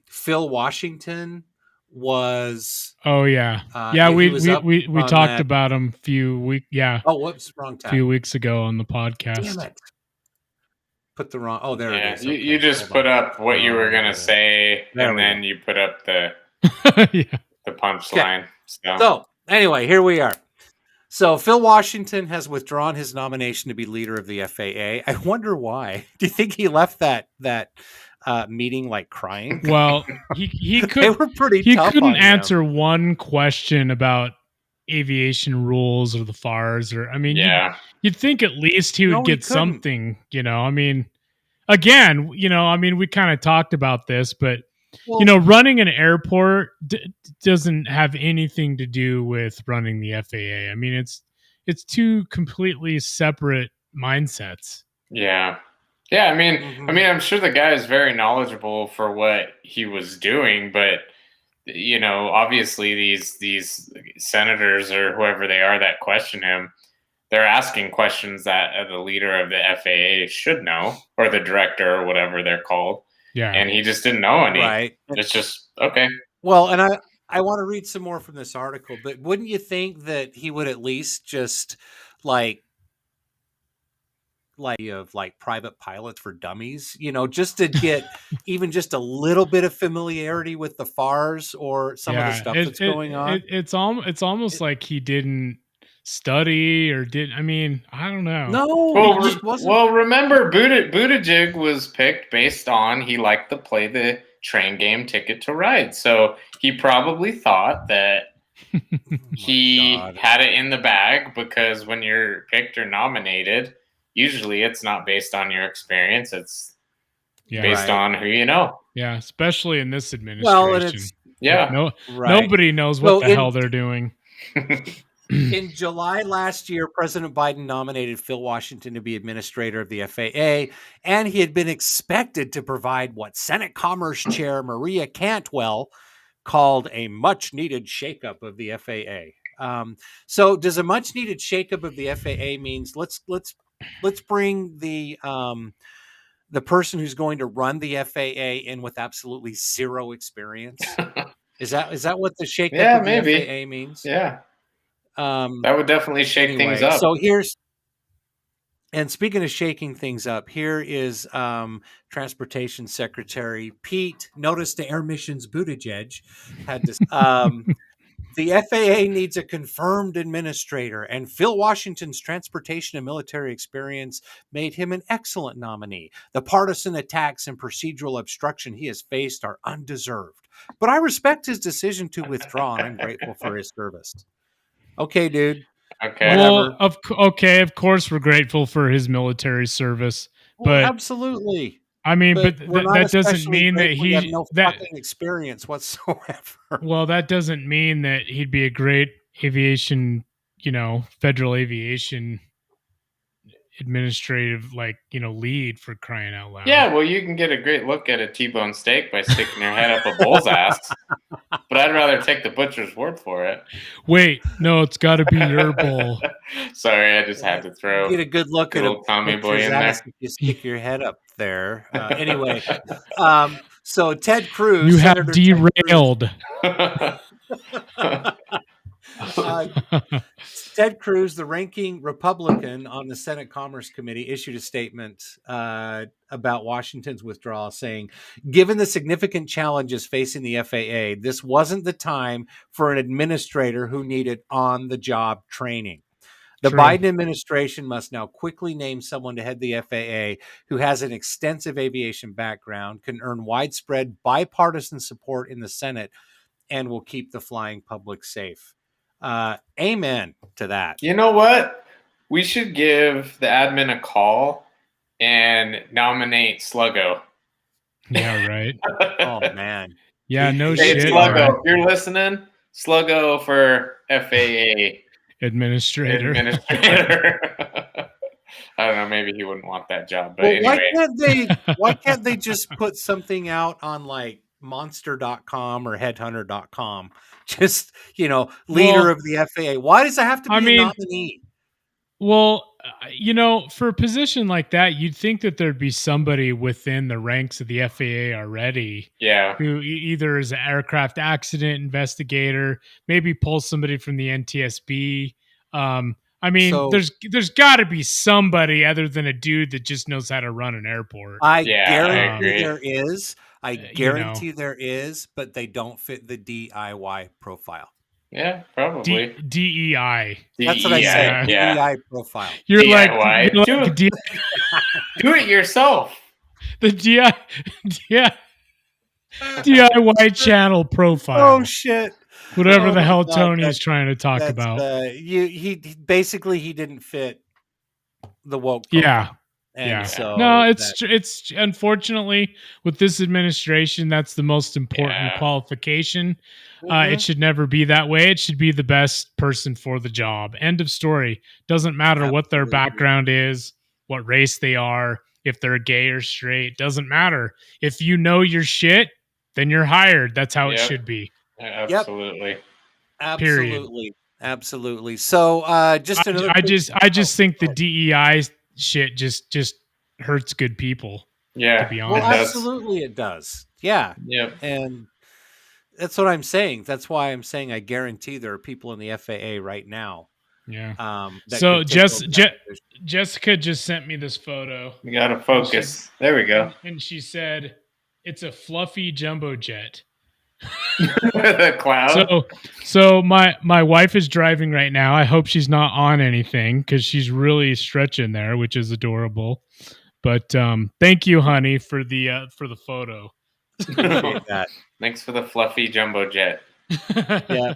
Phil Washington, was Oh yeah, he was up we on talked that- about him whoops, wrong a time. few weeks ago on the podcast. Damn it. Put the wrong. Oh, there Yeah, it is. you Okay, just hold put on. up what you were going to say, There and we then you put up the Yeah. punchline. So anyway, here we are. So Phil Washington has withdrawn his nomination to be leader of the FAA. I wonder why. Do you think he left that meeting like crying? Well, he could. They were pretty. He tough couldn't on him. answer one question about aviation rules or the FARs, or I mean, Yeah. you'd think at least he would No, he get couldn't. something. I mean, again, we kind of talked about this, but Well, running an airport doesn't have anything to do with running the FAA. I mean, it's two completely separate mindsets. Yeah. Yeah, I mean, Mhm. I'm sure the guy is very knowledgeable for what he was doing, but obviously these senators or whoever they are that question him, they're asking questions that the leader of the FAA should know, or the director or whatever they're called, Yeah, and he just didn't know any. right. It's just okay. Well, and I want to read some more from this article, but wouldn't you think that he would at least just like private pilots for dummies, just to get even just a little bit of familiarity with the FARs or some of the stuff that's going on? It's almost like he didn't study or did. I mean, I don't know. No, it just wasn't. Well, remember, Buttigieg was picked based on he liked to play the train game Ticket to Ride. So he probably thought that he had it in the bag, because when you're picked or nominated, usually it's not based on your experience. It's based on who you know. Yeah, especially in this administration. Well, and it's nobody knows what the hell they're doing. In July last year, President Biden nominated Phil Washington to be administrator of the FAA, and he had been expected to provide what Senate Commerce Chair Maria Cantwell called a much needed shakeup of the FAA. So does a much needed shakeup of the FAA means let's bring the person who's going to run the FAA in with absolutely zero experience? Is that what the shakeup of the FAA means? Yeah. That would definitely shake things up. So and speaking of shaking things up, here is Transportation Secretary Pete. Notice the Air Missions Buttigieg had to. The FAA needs a confirmed administrator, and Phil Washington's transportation and military experience made him an excellent nominee. The partisan attacks and procedural obstruction he has faced are undeserved, but I respect his decision to withdraw, and I'm grateful for his service. Okay, dude. Okay. Well, of course, we're grateful for his military service, but absolutely. I mean, but that doesn't mean that he has no fucking experience whatsoever. Well, that doesn't mean that he'd be a great aviation, federal aviation administrative, lead, for crying out loud. Yeah, well, you can get a great look at a T-bone steak by sticking your head up a bull's ass. But I'd rather take the butcher's word for it. Wait, no, it's got to be your bull. Sorry, I just had to throw. Get a good look at a Tommy boy in there. If you stick your head up there. Anyway, so Ted Cruz. You have derailed. Ted Cruz, the ranking Republican on the Senate Commerce Committee, issued a statement about Washington's withdrawal, saying, given the significant challenges facing the FAA, this wasn't the time for an administrator who needed on-the-job training. The Biden administration must now quickly name someone to head the FAA who has an extensive aviation background, can earn widespread bipartisan support in the Senate, and will keep the flying public safe. Amen to that. You know what? We should give the admin a call and nominate Sluggo. Yeah, right. Oh, man. Yeah, no shit. Sluggo, right. If you're listening, Sluggo for FAA administrator. I don't know. Maybe he wouldn't want that job. But well, anyway. Why can't they just put something out on monster.com or headhunter.com? Just, leader of the FAA. Why does it have to be a nominee? Well, for a position like that, you'd think that there'd be somebody within the ranks of the FAA already. Yeah. Who either is an aircraft accident investigator, maybe pull somebody from the NTSB. There's got to be somebody other than a dude that just knows how to run an airport. I guarantee there is. I guarantee there is, but they don't fit the DIY profile. Yeah, probably. DEI. That's what I said. Yeah. DEI profile. You're DIY. like do it yourself. The DIY channel profile. Oh shit. Whatever the hell Tony is trying to talk about. He didn't fit the woke profile. Yeah. And so no, it's unfortunately with this administration, that's the most important qualification. Mm-hmm. It should never be that way. It should be the best person for the job. End of story. Doesn't matter what their background is, what race they are, if they're gay or straight. Doesn't matter. If you know your shit, then you're hired. That's how it should be. Absolutely. Absolutely. Absolutely. So just another. I just think the DEI shit just hurts good people. Yeah. To be honest. Well, absolutely it does. Yeah. Yep. And that's what I'm saying. That's why I'm saying I guarantee there are people in the FAA right now. Yeah. So Jessica just sent me this photo. We got to focus. There we go. And she said, it's a fluffy jumbo jet. The cloud. So my wife is driving right now. I hope she's not on anything because she's really stretching there, which is adorable. But thank you, honey, for the photo. Thanks for the fluffy jumbo jet. Yeah.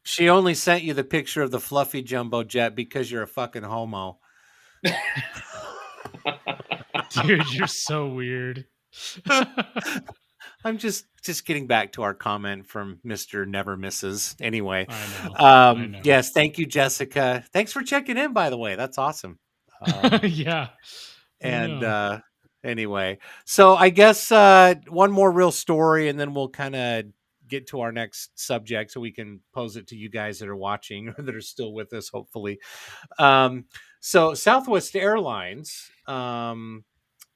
She only sent you the picture of the fluffy jumbo jet because you're a fucking homo. Dude, you're so weird. I'm just getting back to our comment from Mr. Never Misses. Anyway, I know. Yes, thank you, Jessica. Thanks for checking in, by the way. That's awesome. Yeah. And anyway, so I guess one more real story, and then we'll kind of get to our next subject so we can pose it to you guys that are watching or that are still with us, hopefully. So Southwest Airlines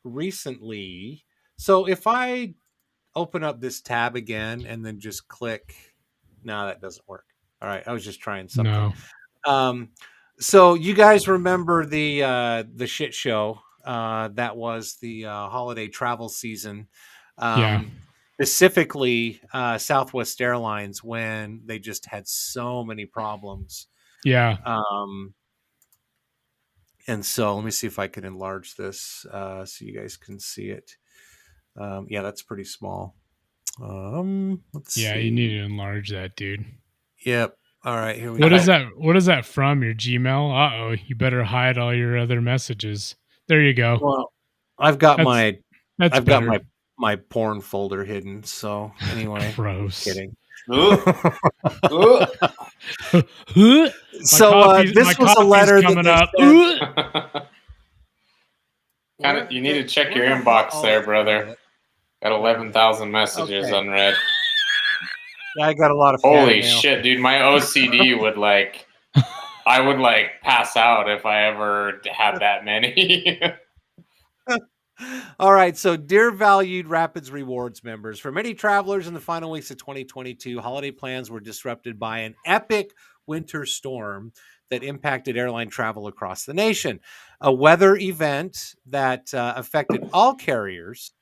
recently. So if I open up this tab again and then just click, no, that doesn't work. All right, I was just trying something. No. So you guys remember the shit show that was the holiday travel season. Yeah. Specifically Southwest Airlines, when they just had so many problems. Yeah. And so let me see if I can enlarge this so you guys can see it. Yeah, that's pretty small. Let's see. You need to enlarge that, dude. Yep. All right, here we go. What is that from? Your Gmail? Uh-oh, you better hide all your other messages. There you go. Well, I've got my porn folder hidden. So anyway, gross. Kidding. Ooh. So this was a letter coming up. You need to check your inbox there, brother. Got 11,000 messages unread. Yeah, I got a lot of holy shit, dude. My OCD would I would pass out if I ever had that many. All right, so dear valued Rapids Rewards members, for many travelers in the final weeks of 2022, holiday plans were disrupted by an epic winter storm that impacted airline travel across the nation. A weather event that affected all carriers.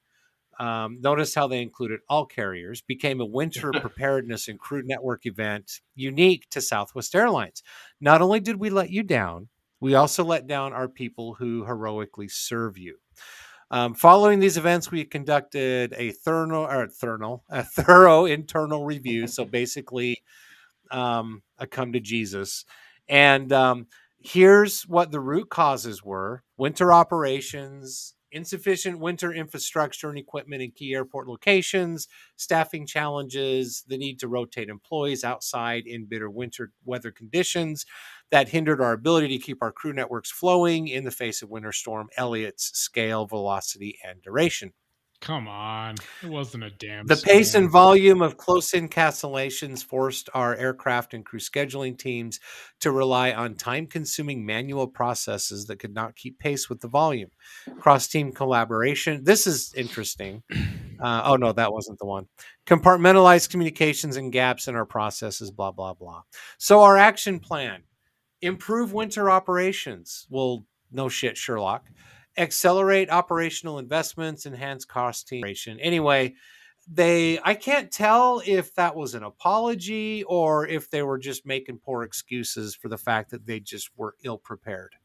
Notice how they included all carriers, became a winter preparedness and crew network event unique to Southwest Airlines. Not only did we let you down, we also let down our people who heroically serve you. Following these events, we conducted a thorough internal review. So basically, a come to Jesus. And here's what the root causes were: winter operations, insufficient winter infrastructure and equipment in key airport locations, staffing challenges, the need to rotate employees outside in bitter winter weather conditions that hindered our ability to keep our crew networks flowing in the face of Winter Storm Elliot's scale, velocity, and duration. Come on. It wasn't a damn The pace and volume of close-in cancellations forced our aircraft and crew scheduling teams to rely on time-consuming manual processes that could not keep pace with the volume. Cross-team collaboration. This is interesting. Oh, no, that wasn't the one. Compartmentalized communications and gaps in our processes, blah, blah, blah. So our action plan: improve winter operations. Well, no shit, Sherlock. Accelerate operational investments, enhance cost team. Anyway, I can't tell if that was an apology or if they were just making poor excuses for the fact that they just were ill prepared.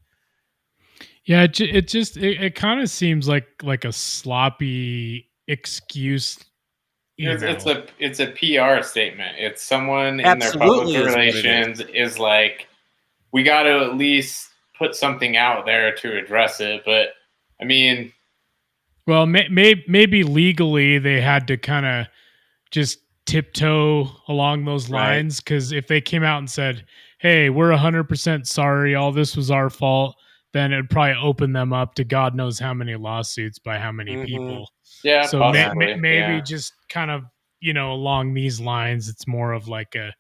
Yeah, it kind of seems like a sloppy excuse. It's a PR statement. It's someone in their public relations is like, we got to at least put something out there to address it. But I mean, well, maybe legally they had to kind of just tiptoe along those lines, because if they came out and said, hey, we're 100% sorry, all this was our fault, then it'd probably open them up to God knows how many lawsuits by how many people. Yeah. So maybe just kind of, along these lines, it's more of like a,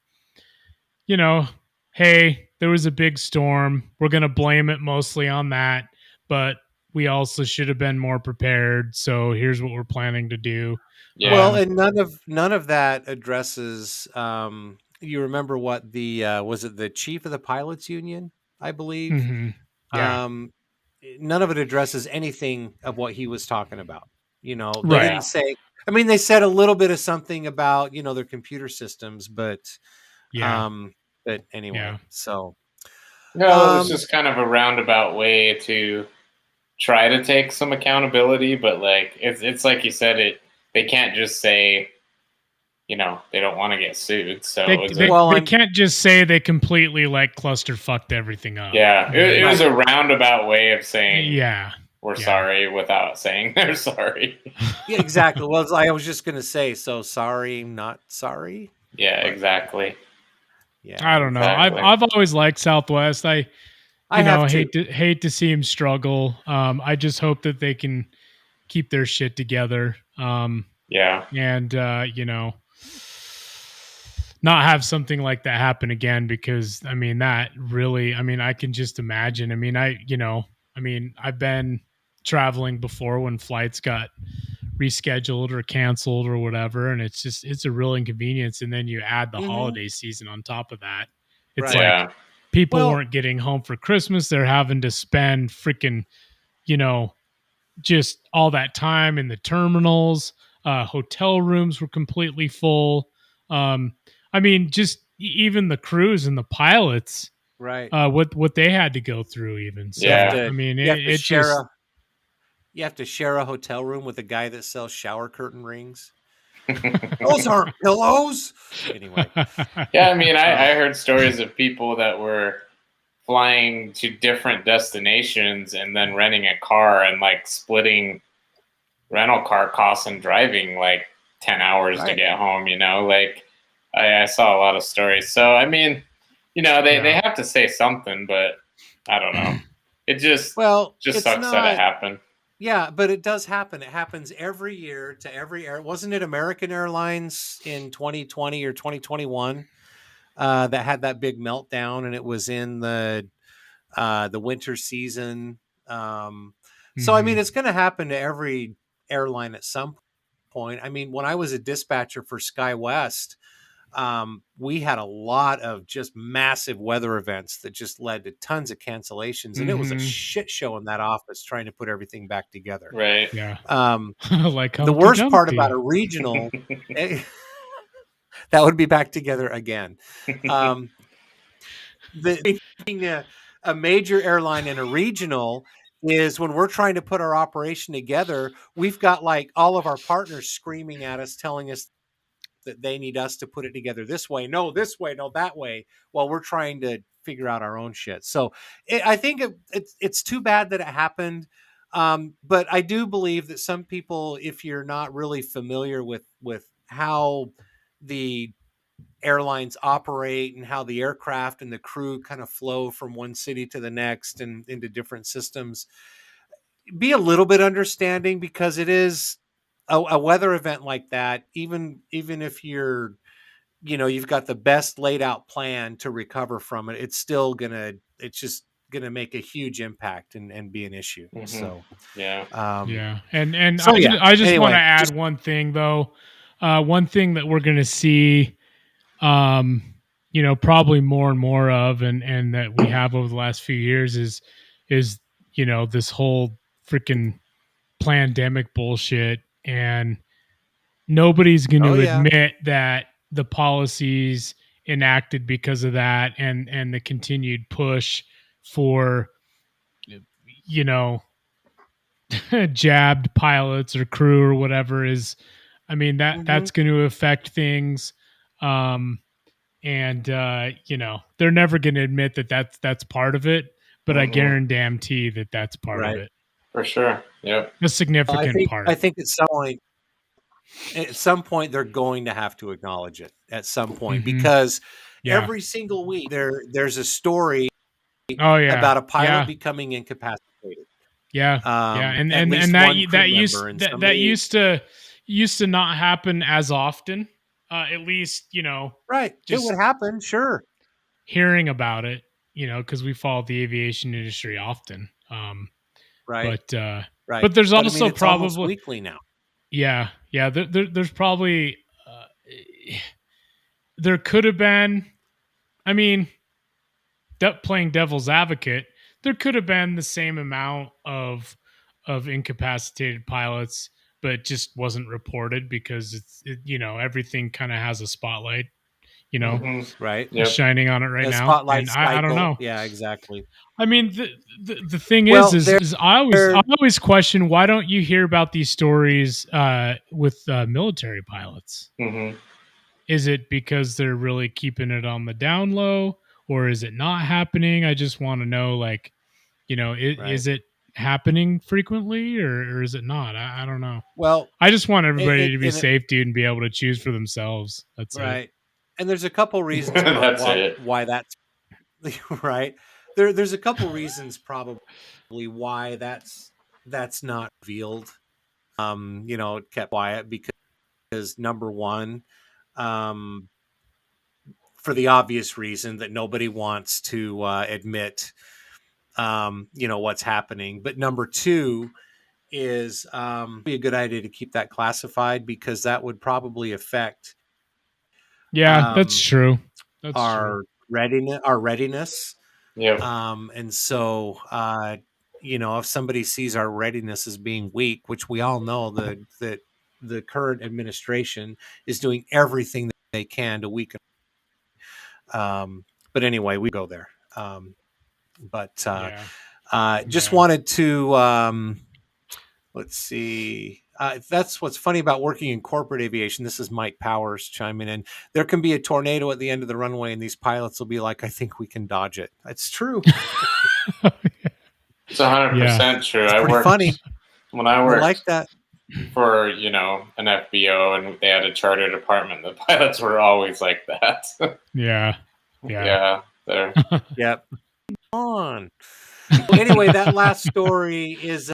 hey, there was a big storm. We're going to blame it mostly on that, but we also should have been more prepared. So here's what we're planning to do. Yeah. Well, and none of that addresses. You remember what was it the chief of the pilots union, I believe? Mm-hmm. Yeah. None of it addresses anything of what he was talking about. They didn't say. I mean, they said a little bit of something about their computer systems, but But anyway, so. No, it's just kind of a roundabout way to try to take some accountability, but it's like you said, they can't just say, they don't want to get sued. So they can't just say they completely cluster-fucked everything up. Yeah, it was a roundabout way of saying we're sorry without saying they're sorry. Yeah, exactly. Well, I was just gonna say, so sorry, not sorry. Yeah, exactly. Yeah, I don't know. Exactly. I've always liked Southwest. I hate to see him struggle. I just hope that they can keep their shit together. And not have something like that happen again, because I mean, that really, I mean, I can just imagine. I mean, I've been traveling before when flights got rescheduled or canceled or whatever, and it's a real inconvenience. And then you add the holiday season on top of that. It's Right. like people Well- weren't getting home for Christmas. They're having to spend freaking, just all that time in the terminals. Hotel rooms were completely full. I mean, just even the crews and the pilots, Right. what they had to go through, even. So, Yeah. I mean, you have to it share just, you have to share a hotel room with a guy that sells shower curtain rings. Those aren't pillows. Anyway. Yeah, I mean, I heard stories of people that were flying to different destinations and then renting a car and like splitting rental car costs and driving like 10 hours to Right. get home, like I saw a lot of stories. So, I mean, they have to say something, but I don't know. It just It's sucks that not- it happened. Yeah, but it does happen. It happens every year to every air. Wasn't it American Airlines in 2020 or 2021 that had that big meltdown, and it was in the winter season? So I mean, it's going to happen to every airline at some point. I mean, when I was a dispatcher for SkyWest, we had a lot of just massive weather events that just led to tons of cancellations, and it was a shit show in that office trying to put everything back together. Right. yeah. Like The Humpty worst part Dumpty. about a regional that would be back together again. Being a major airline and a regional is when we're trying to put our operation together, we've got like all of our partners screaming at us, telling us that they need us to put it together this way, no that way, while we're trying to figure out our own shit. So I think it's too bad that it happened. But I do believe that some people, if you're not really familiar with how the airlines operate and how the aircraft and the crew kind of flow from one city to the next and into different systems, be a little bit understanding, because it is a weather event like that. Even if you've got the best laid out plan to recover from it, it's just gonna make a huge impact and be an issue. So Yeah. Yeah. And So, I just anyway, want to add one thing, though. One thing that we're going to see, probably more and more of, and that we have over the last few years is this whole freaking pandemic bullshit. And nobody's going to admit that the policies enacted because of that, and the continued push for, jabbed pilots or crew or whatever is, I mean, that's going to affect things. They're never going to admit that that's part of it, but I guarantee that that's part of it. For sure. Yep. A significant part. I think at some point they're going to have to acknowledge it at some point, because every single week there's a story about a pilot becoming incapacitated. And that used to not happen as often. At least, right. It would happen, sure. Hearing about it, because we follow the aviation industry often. Right. But there's also it's probably almost weekly now. Yeah. There's probably there could have been. I mean, playing devil's advocate, there could have been the same amount of incapacitated pilots, but it just wasn't reported because everything kind of has a spotlight, right, shining on it right now. Spotlight and I don't know. Yeah, exactly. I mean, the thing is I always question, why don't you hear about these stories with military pilots? Is it because they're really keeping it on the down low, or is it not happening? I just want to know, is it happening frequently, or is it not? I don't know. Well, I just want everybody to be safe, dude, and be able to choose for themselves. That's right. it. And there's a couple reasons why that's right. There's a couple reasons probably why that's not revealed. Kept quiet because number one, for the obvious reason that nobody wants to admit, what's happening. But number two is be a good idea to keep that classified, because that would probably affect that's true. That's our readiness. Yeah. And so, if somebody sees our readiness as being weak, which we all know that the current administration is doing everything that they can to weaken. But anyway, we go there. Just wanted to, let's see. That's what's funny about working in corporate aviation. This is Mike Powers chiming in. There can be a tornado at the end of the runway, and these pilots will be like, "I think we can dodge it." It's true. It's 100% true. It's pretty funny. When I worked like that for an FBO, and they had a charter department, the pilots were always like that. Yeah. There. Yep. On. Anyway, that last story is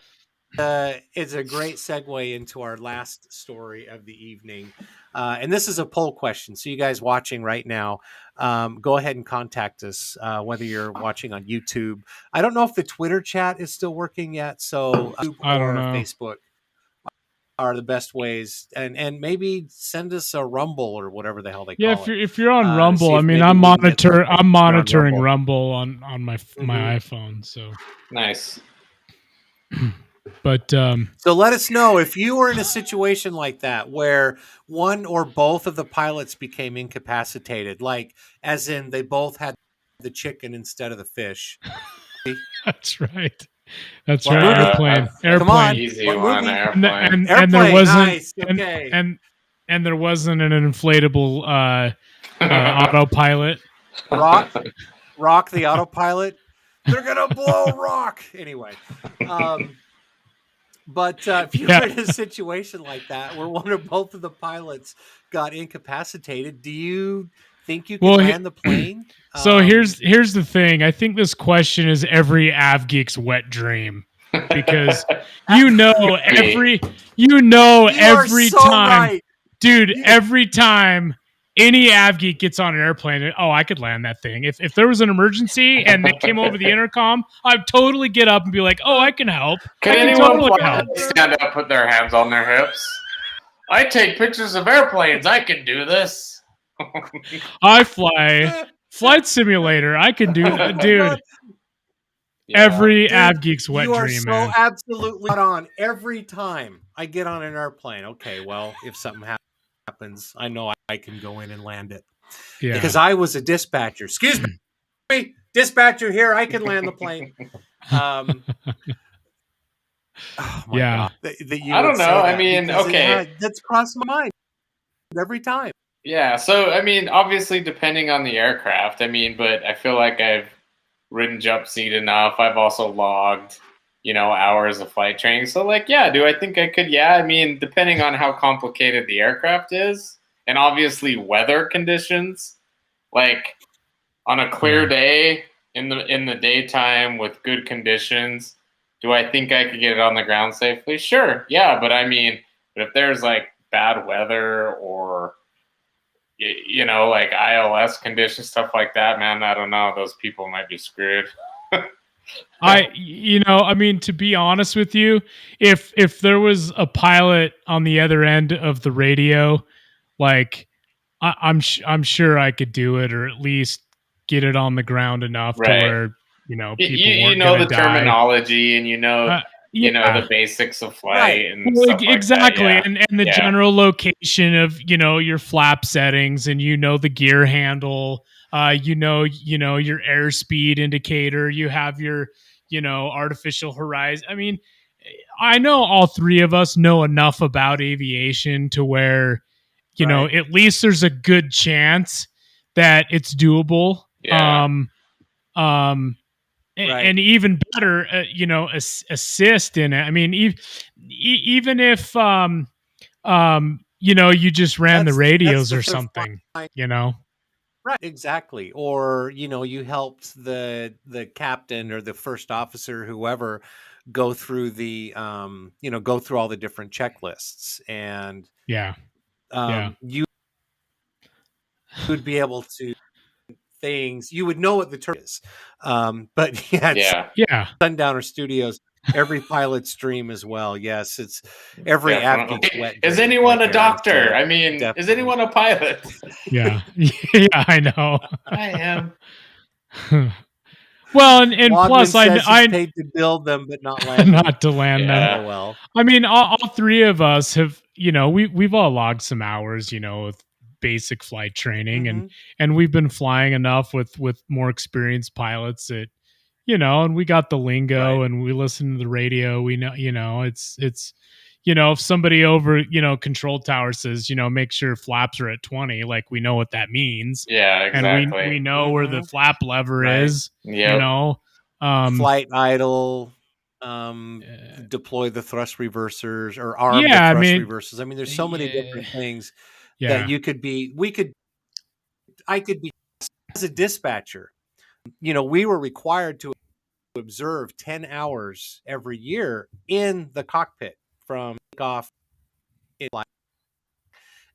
a great segue into our last story of the evening. And this is a poll question. So you guys watching right now, go ahead and contact us, whether you're watching on YouTube. I don't know if the Twitter chat is still working yet. So I don't know. Facebook are the best ways, and maybe send us a Rumble or whatever the hell they call it. If you're on Rumble, I mean, I'm monitoring Rumble on my iPhone. So nice. But so let us know if you were in a situation like that where one or both of the pilots became incapacitated, like as in they both had the chicken instead of the fish. That's right. That's right. Airplane. Come on. Easy one. And Airplane. there wasn't Nice. Okay. and there wasn't an inflatable autopilot. Rock the autopilot. They're gonna blow Rock anyway. But if you're in a situation like that where one or both of the pilots got incapacitated, do you think you can land the plane? So here's the thing. I think this question is every AVGEEK's wet dream, because every time, right. dude, every time any AVGEEK gets on an airplane, I could land that thing. If there was an emergency and they came over the intercom, I'd totally get up and be like, "Oh, I can help." Can anyone stand up, put their hands on their hips? I take pictures of airplanes. I can do this. I flight simulator. I can do that, dude. Yeah. Every AVGEEK's wet dream. You are dream, so man. absolutely on every time I get on an airplane. Okay, well, if something happens, I know I can go in and land it. Yeah. Because I was a dispatcher. Excuse me, dispatcher here. I can land the plane. Oh my God. I don't know. I mean, okay. That's crossed my mind every time. Yeah. So, I mean, obviously, depending on the aircraft, but I feel like I've ridden jump seat enough. I've also logged, hours of flight training. So, do I think I could? Yeah. Depending on how complicated the aircraft is, and obviously weather conditions, like on a clear day in the daytime with good conditions, do I think I could get it on the ground safely? Sure. Yeah. But if there's bad weather or ILS conditions, stuff like that, man, I don't know. Those people might be screwed. To be honest with you, if there was a pilot on the other end of the radio, I'm sure I could do it, or at least get it on the ground enough to where people weren't gonna die. Terminology, and the basics of flight and stuff exactly, like that. And the general location of your flap settings, and the gear handle, your airspeed indicator, you have your artificial horizon. I know all three of us know enough about aviation to where at least there's a good chance that it's doable. And even better, assist in it. Even if you just ran the radios or something, Right, exactly. Or you helped the captain or the first officer, whoever, go through the go through all the different checklists, and you would be able to things, you would know what the term is. But yeah, it's Yeah. Sundowner Studios. Every pilot's dream as well. Yes, it's every AVGEEK's wet Is dream, anyone like a doctor? Aaron said. I mean, is Definitely. anyone a pilot? Yeah. Yeah, I know. I am. Well, and Wagman plus, says I he's paid to build them, but not land them. not to land Yeah. them. Oh well. I mean, all three of us have, we've all logged some hours, with basic flight training, and we've been flying enough with more experienced pilots that, and we got the lingo, Right. and we listen to the radio. We know, it's if somebody over, control tower says, make sure flaps are at 20, like we know what that means. Yeah, exactly. And we know where the flap lever is, Yep. Flight idle, deploy the thrust reversers or arm the thrust reversers. I mean, there's so many different things that you could be. I could be as a dispatcher. We were required to observe 10 hours every year in the cockpit from off,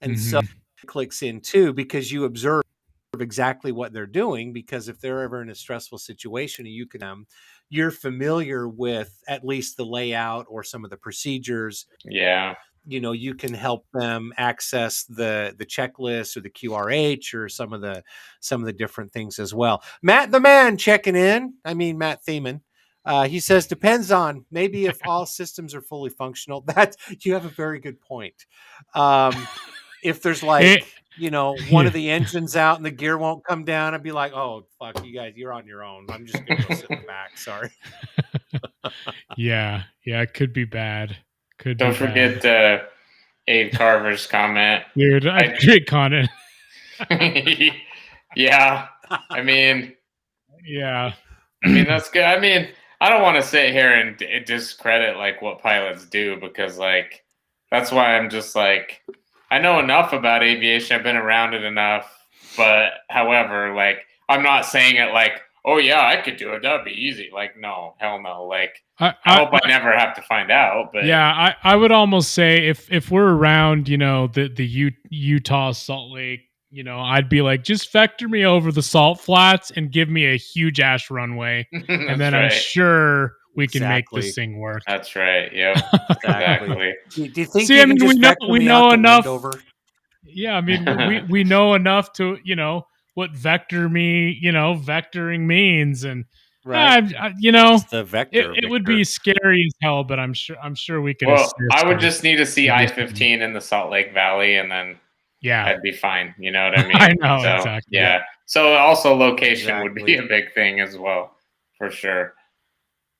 and so it clicks in too, because you observe exactly what they're doing, because if they're ever in a stressful situation, you're familiar with at least the layout or some of the procedures. Yeah. You can help them access the checklist or the QRH or some of the different things as well. Matt the man checking in. I mean, Matt Thiemann. He says, depends on maybe if all systems are fully functional. That you have a very good point. If there's like, one of the engines out and the gear won't come down, I'd be like, oh, fuck, you guys, you're on your own. I'm just going to go sit in the back. Sorry. Yeah. It could be bad. Don't forget Abe Carver's comment. Dude, great comment. Yeah. I mean, that's good. I mean, I don't want to sit here and discredit like what pilots do, because like that's why I'm just like, I know enough about aviation. I've been around it enough, but however, like I'm not saying it like, oh yeah, I could do it. That'd be easy. Like, no, hell no. Like, I hope I never have to find out. But yeah, I would almost say if we're around, the Utah Salt Lake, I'd be like, just vector me over the salt flats and give me a huge ash runway, and then I'm sure we can make this thing work. That's right. Yep. Exactly. Do you think? See, I mean, we know enough. Over? Yeah, I mean, we know enough to what vectoring means, and the vector. It would be scary as hell, but I'm sure we can. Well, I would just need to see I-15 in the Salt Lake Valley, and then I'd be fine. You know what I mean? I know, exactly. Yeah. So also location would be a big thing as well, for sure.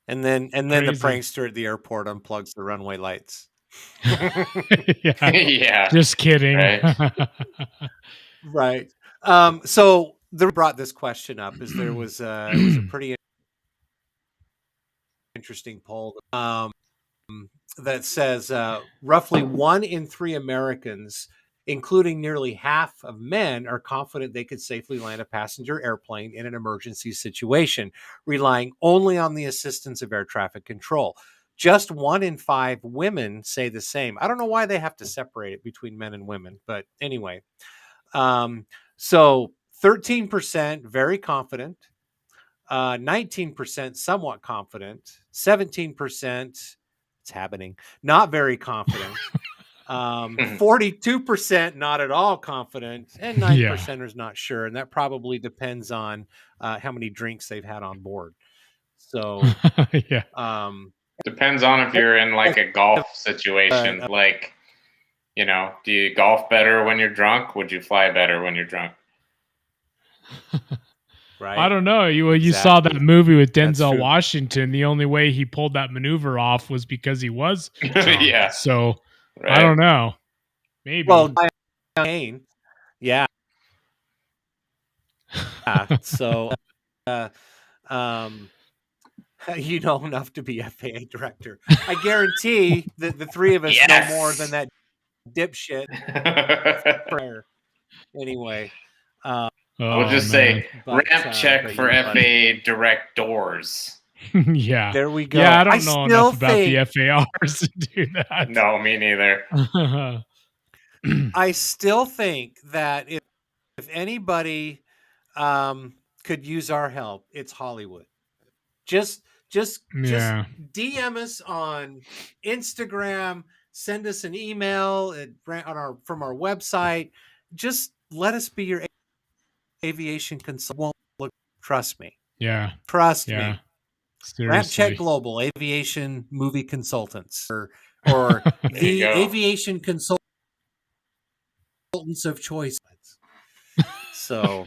And then the prankster at the airport unplugs the runway lights. Yeah. Just kidding. Right. So they brought this question up, is there was it was a pretty interesting poll that says roughly 1 in 3 Americans, including nearly half of men, are confident they could safely land a passenger airplane in an emergency situation, relying only on the assistance of air traffic control. Just 1 in 5 women say the same. I don't know why they have to separate it between men and women, but anyway. So 13% very confident, 19% somewhat confident, 17% it's happening, not very confident. 42% not at all confident, and 9% is not sure, and that probably depends on how many drinks they've had on board. So depends on if you're in like a golf situation. Like, do you golf better when you're drunk? Would you fly better when you're drunk? Right. I don't know. You saw that movie with Denzel Washington. The only way he pulled that maneuver off was because he was drunk. Yeah. So I don't know. Maybe. Well, yeah. So, you know enough to be FAA director. I guarantee that the three of us know more than that dipshit. Anyway. We'll just say RampCheck for FAA direct doors. Yeah. There we go. Yeah, I don't know enough about the FARs to do that. No, me neither. I still think that if anybody could use our help, it's Hollywood. Just Yeah. DM us on Instagram, send us an email from our website. Just let us be your aviation consultant. Won't look, trust me. Yeah. Trust Yeah. me. Seriously. RampCheck Global Aviation Movie Consultants or the Aviation Consultants of Choice. So,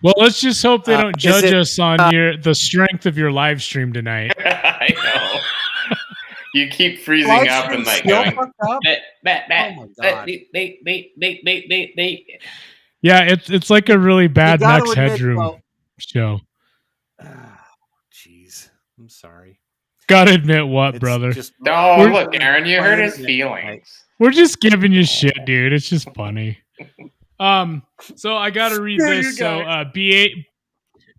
well, let's just hope they don't judge us on the strength of your live stream tonight. I know. You keep freezing up and like going. Oh my God. Yeah, it's like a really bad Max Headroom show. Jeez, I'm sorry. Gotta admit what, brother? Look, Aaron, you hurt his feelings. We're just giving you shit, dude. It's just funny. So I gotta read this. So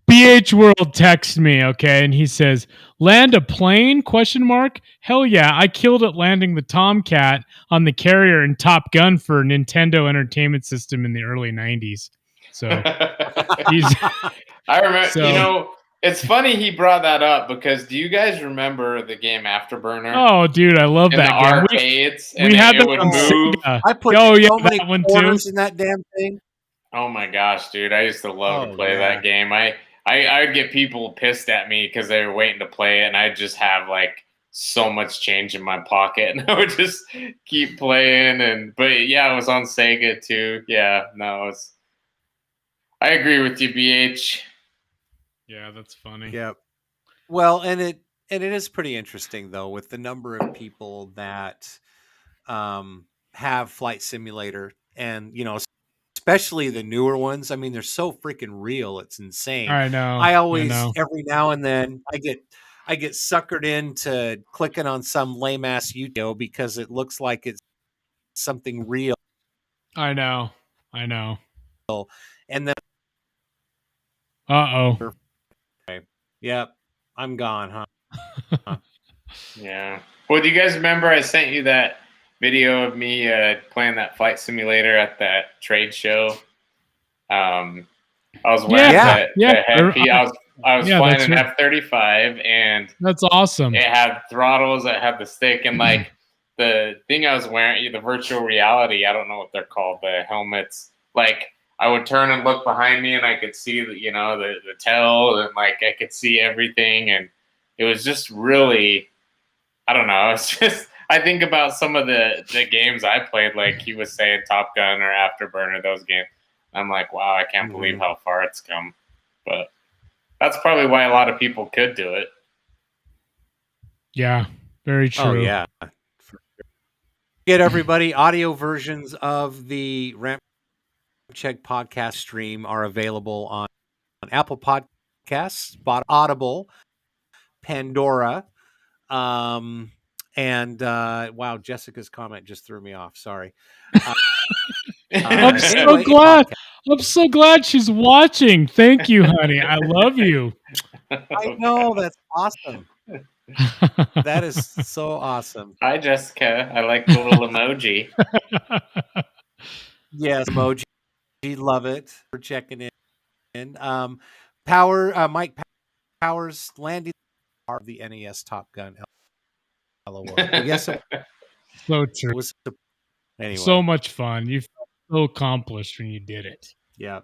BH World texts me, okay, and he says, "Land a plane? ? Hell yeah! I killed it landing the Tomcat on the carrier in Top Gun for Nintendo Entertainment System in the early '90s." So I remember. So, it's funny he brought that up because do you guys remember the game Afterburner? Oh, dude, I love that game. Arcades. We had that on Sega. I put so many quarters in that damn thing. Oh my gosh, dude! I used to love to play that game. I'd get people pissed at me because they were waiting to play it, and I'd just have like so much change in my pocket, and I would just keep playing. But yeah, it was on Sega too. Yeah, no, I agree with you, BH. Yeah, that's funny. Yeah. Well, and it is pretty interesting though with the number of people that have Flight Simulator, and especially the newer ones. I mean, they're so freaking real. It's insane. I know. I always every now and then I get suckered into clicking on some lame ass YouTube because it looks like it's something real. I know. And then uh-oh. Yep, I'm gone, huh? Yeah. Well, do you guys remember I sent you that video of me playing that Flight Simulator at that trade show? I was wearing the headpiece. I was flying an F-35, and that's awesome. It had throttles, it had the stick, and like the thing I was wearing, the virtual reality, I don't know what they're called, the helmets, like I would turn and look behind me and I could see the tail, and like I could see everything, and it was just really, I don't know, it's just, I think about some of the games I played, like he was saying Top Gun or Afterburner, those games. I'm like, wow, I can't believe how far it's come. But that's probably why a lot of people could do it. Yeah, very true. Oh, yeah. Get everybody, audio versions of the RampCheck podcast stream are available on Apple Podcasts, Audible, Pandora, and wow, Jessica's comment just threw me off. Sorry. I'm so glad. I'm so glad she's watching. Thank you, honey. I love you. I know, that's awesome. That is so awesome. Hi, Jessica. I like the little emoji. Yes, emoji. Love it for checking in. Mike Powers landing of the NES Top Gun. LOL. Yes, so true. It was anyway. So much fun. You felt so accomplished when you did it. Yeah.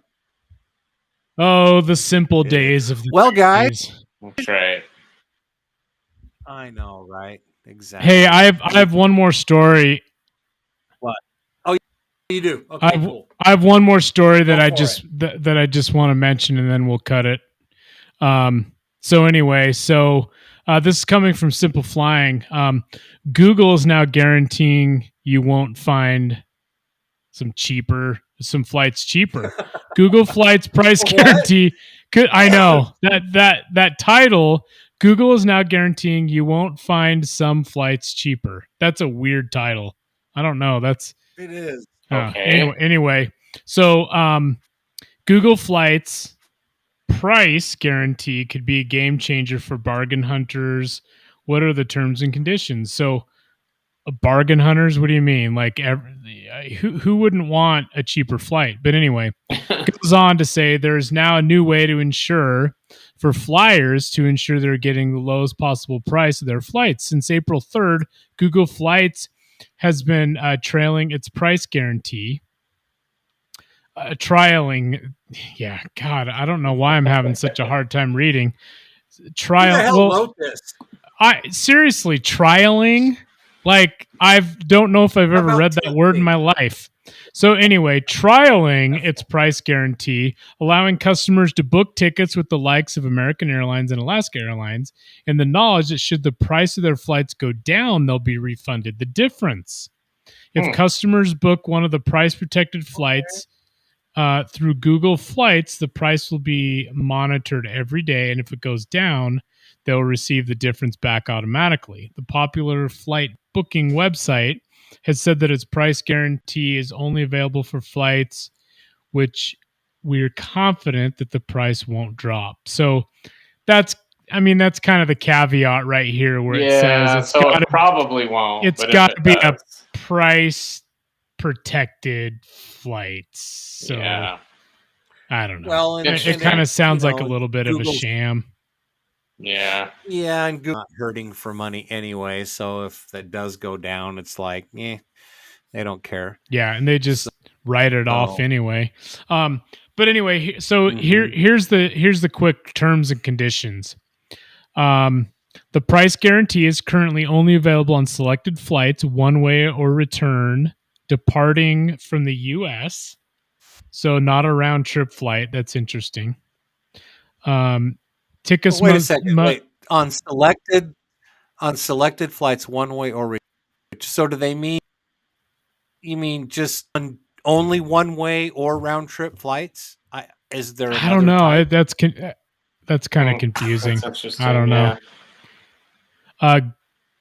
Oh, the simple days of the guys. That's right. I know, right? Exactly. Hey, I have one more story. What? Oh, you do. Okay, cool. I have one more story that I just want to mention, and then we'll cut it. So anyway, this is coming from Simple Flying. Google is now guaranteeing you won't find some flights cheaper. Google Flights price guarantee. I know that title. Google is now guaranteeing you won't find some flights cheaper. That's a weird title. I don't know. It is. Okay. Anyway, so Google Flights price guarantee could be a game changer for bargain hunters. What are the terms and conditions? So bargain hunters. What do you mean? Like who wouldn't want a cheaper flight? But anyway, it goes on to say there's now a new way to ensure for flyers to ensure they're getting the lowest possible price of their flights. Since April 3rd, Google Flights has been trailing its price guarantee. Trialing, yeah, God, I don't know why I'm having such a hard time reading. Trial. Who the hell wrote this? I seriously trialing. Like, I don't know if I've ever read that word in my life. So anyway, trialing its price guarantee, allowing customers to book tickets with the likes of American Airlines and Alaska Airlines, in the knowledge that should the price of their flights go down, they'll be refunded the difference. If customers book one of the price-protected flights through Google Flights, the price will be monitored every day, and if it goes down, they'll receive the difference back automatically. The popular flight booking website has said that its price guarantee is only available for flights which we're confident that the price won't drop. So that's kind of the caveat right here where it says it probably won't. It's got to be a price protected flight. So I don't know. Well, it kind of sounds like a little bit of a sham. Yeah. Yeah, and Google's not hurting for money anyway, so if that does go down, it's like, they don't care. Yeah, and they just write it off anyway. But anyway, so here's the quick terms and conditions. The price guarantee is currently only available on selected flights, one way or return, departing from the U.S. So not a round trip flight. That's interesting. Tickets. Wait a second. Wait, on selected flights, one way or return. So do they mean? You mean just only one way or round trip flights? Is there? I don't know. Type? That's kind of confusing. I don't know.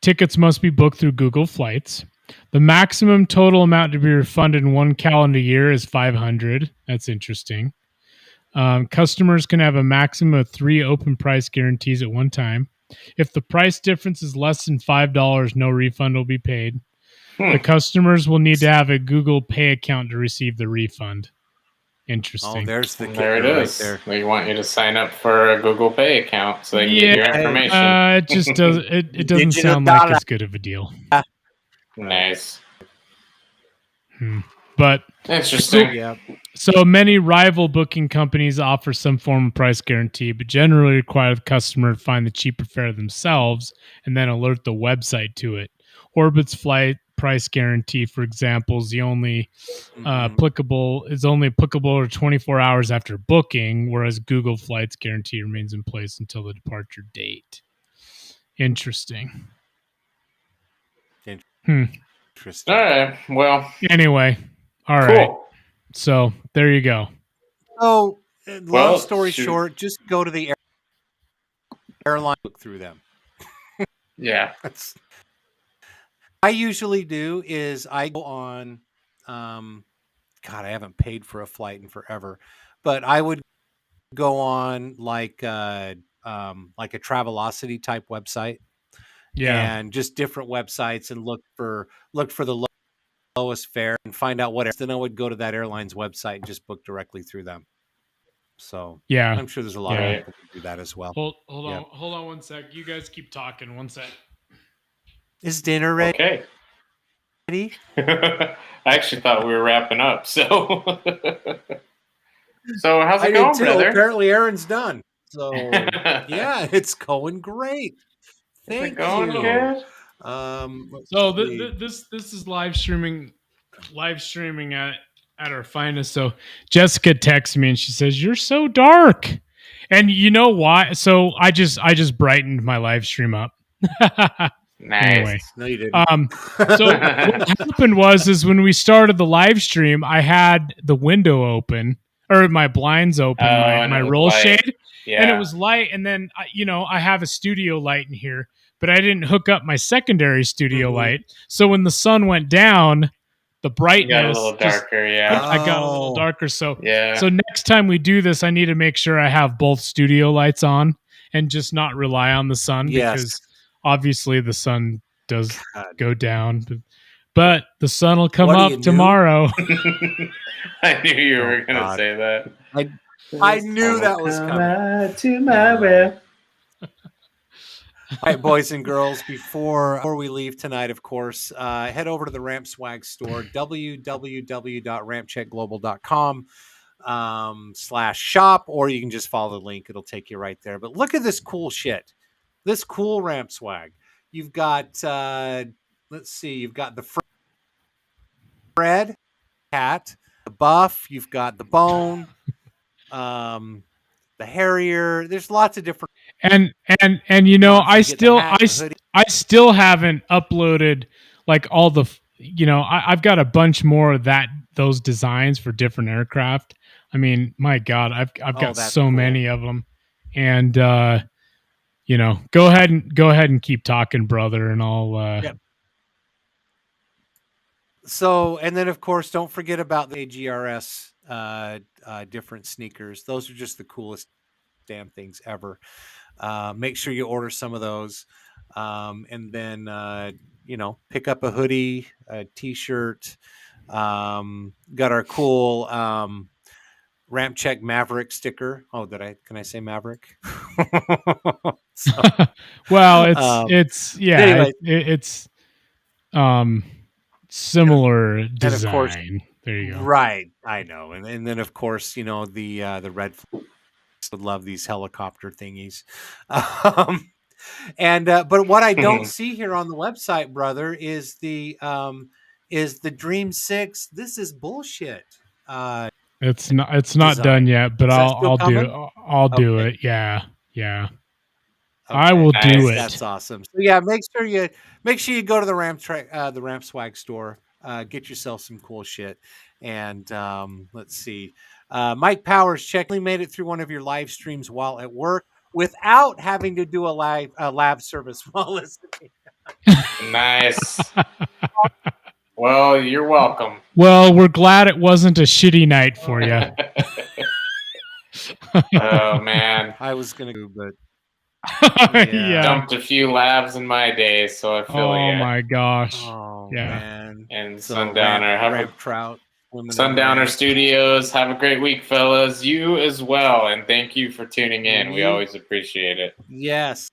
Tickets must be booked through Google Flights. The maximum total amount to be refunded in one calendar year is $500. That's interesting. Customers can have a maximum of 3 open price guarantees at one time. If the price difference is less than $5, no refund will be paid. The customers will need to have a Google Pay account to receive the refund. Interesting. Oh, there it is. Right there. They want you to sign up for a Google Pay account so they can get your information. It just does. It doesn't sound like as good of a deal. Nice. But interesting. So many rival booking companies offer some form of price guarantee, but generally require the customer to find the cheaper fare themselves and then alert the website to it. Orbit's flight price guarantee, for example, is only applicable to 24 hours after booking, whereas Google Flights guarantee remains in place until the departure date. Interesting. Interesting. All right. Well. Anyway. All right. So there you go. So, long story short, just go to the airline, look through them. Yeah. I usually do is I go on, God, I haven't paid for a flight in forever, but I would go on like a Travelocity type website. Yeah. And just different websites and look for the lowest fare and find out what. Then I would go to that airline's website and just book directly through them. So yeah, I'm sure there's a lot of people who do that as well. Hold on 1 sec. You guys keep talking. 1 sec. Is dinner ready? Okay. I actually thought we were wrapping up. So how's it going, brother? Apparently, Aaron's done. So yeah, it's going great. Thank you. Good? So this is live streaming at our finest. So Jessica texts me and she says, "You're so dark," and you know why? So I just brightened my live stream up. Nice. Anyway, no, you didn't. So what happened was when we started the live stream, I had the window open or my blinds open, my roll shade, and it was light. And then I have a studio light in here, but I didn't hook up my secondary studio light. So when the sun went down, the brightness got a little darker. I got a little darker. So so next time we do this, I need to make sure I have both studio lights on and just not rely on the sun because obviously the sun does go down. But the sun will come up tomorrow. I knew you were going to say that. I knew that was coming. Tomorrow. All right, boys and girls, before we leave tonight, of course, head over to the Ramp Swag store, www.rampcheckglobal.com/shop, or you can just follow the link. It'll take you right there. But look at this cool shit. This cool Ramp Swag. You've got, let's see, you've got the Fred hat, the Buff, you've got the Bone, the Harrier. There's lots of different. And you know, I still haven't uploaded like all the, you know, I've got a bunch more of those designs for different aircraft. I mean, my God, I've got so many of them. And you know, go ahead and keep talking, brother, and I'll Yep. So, and then of course, don't forget about the AGRS different sneakers. Those are just the coolest damn things ever. Make sure you order some of those, and then you know, pick up a hoodie, a t-shirt. Got our cool RampCheck Maverick sticker. Oh, can I say Maverick? So, well, it's anyway. it's similar design. And of course, there you go. Right, I know, and then of course, you know, the red would love these helicopter thingies. But what I don't see here on the website, brother, is the Dream 6. This is bullshit. It's not done yet, but I'll do Okay. it. Yeah. Okay. I will do it. That's awesome. So yeah, make sure you go to the Ramp Swag store, get yourself some cool shit. And let's see. Mike Powers only made it through one of your live streams while at work without having to do a lab service while listening. Nice. Well, you're welcome. Well, we're glad it wasn't a shitty night for you. Oh man, I was gonna go, but yeah. Dumped a few labs in my day, so I feel Oh my gosh. Oh Yeah. man. And So Sundowner, Ramp Trout. Sundowner Studios. Have a great week, fellas. You as well, and thank you for tuning in. We always appreciate it. Yes.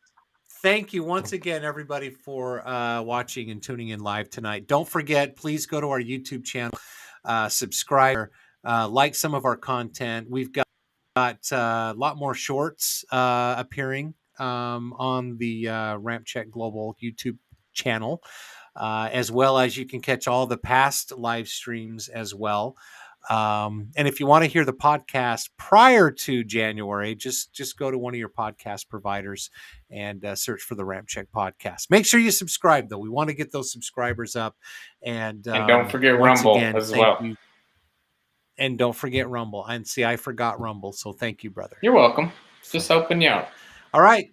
Thank you once again, everybody, for watching and tuning in live tonight. Don't forget, please go to our YouTube channel, subscribe, like some of our content. We've got a lot more shorts appearing on the RampCheck Global YouTube channel, as well as you can catch all the past live streams as well. And if you want to hear the podcast prior to January, just go to one of your podcast providers and search for the RampCheck Podcast. Make sure you subscribe, though. We want to get those subscribers up. And don't forget Rumble as well. And don't forget Rumble. And see, I forgot Rumble, so thank you, brother. You're welcome. Just helping you out. All right.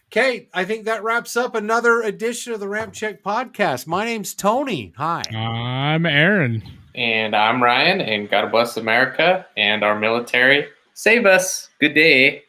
Okay, I think that wraps up another edition of the RampCheck Podcast. My name's Tony. Hi. I'm Aaron. And I'm Ryan, and God bless America and our military. Save us. Good day.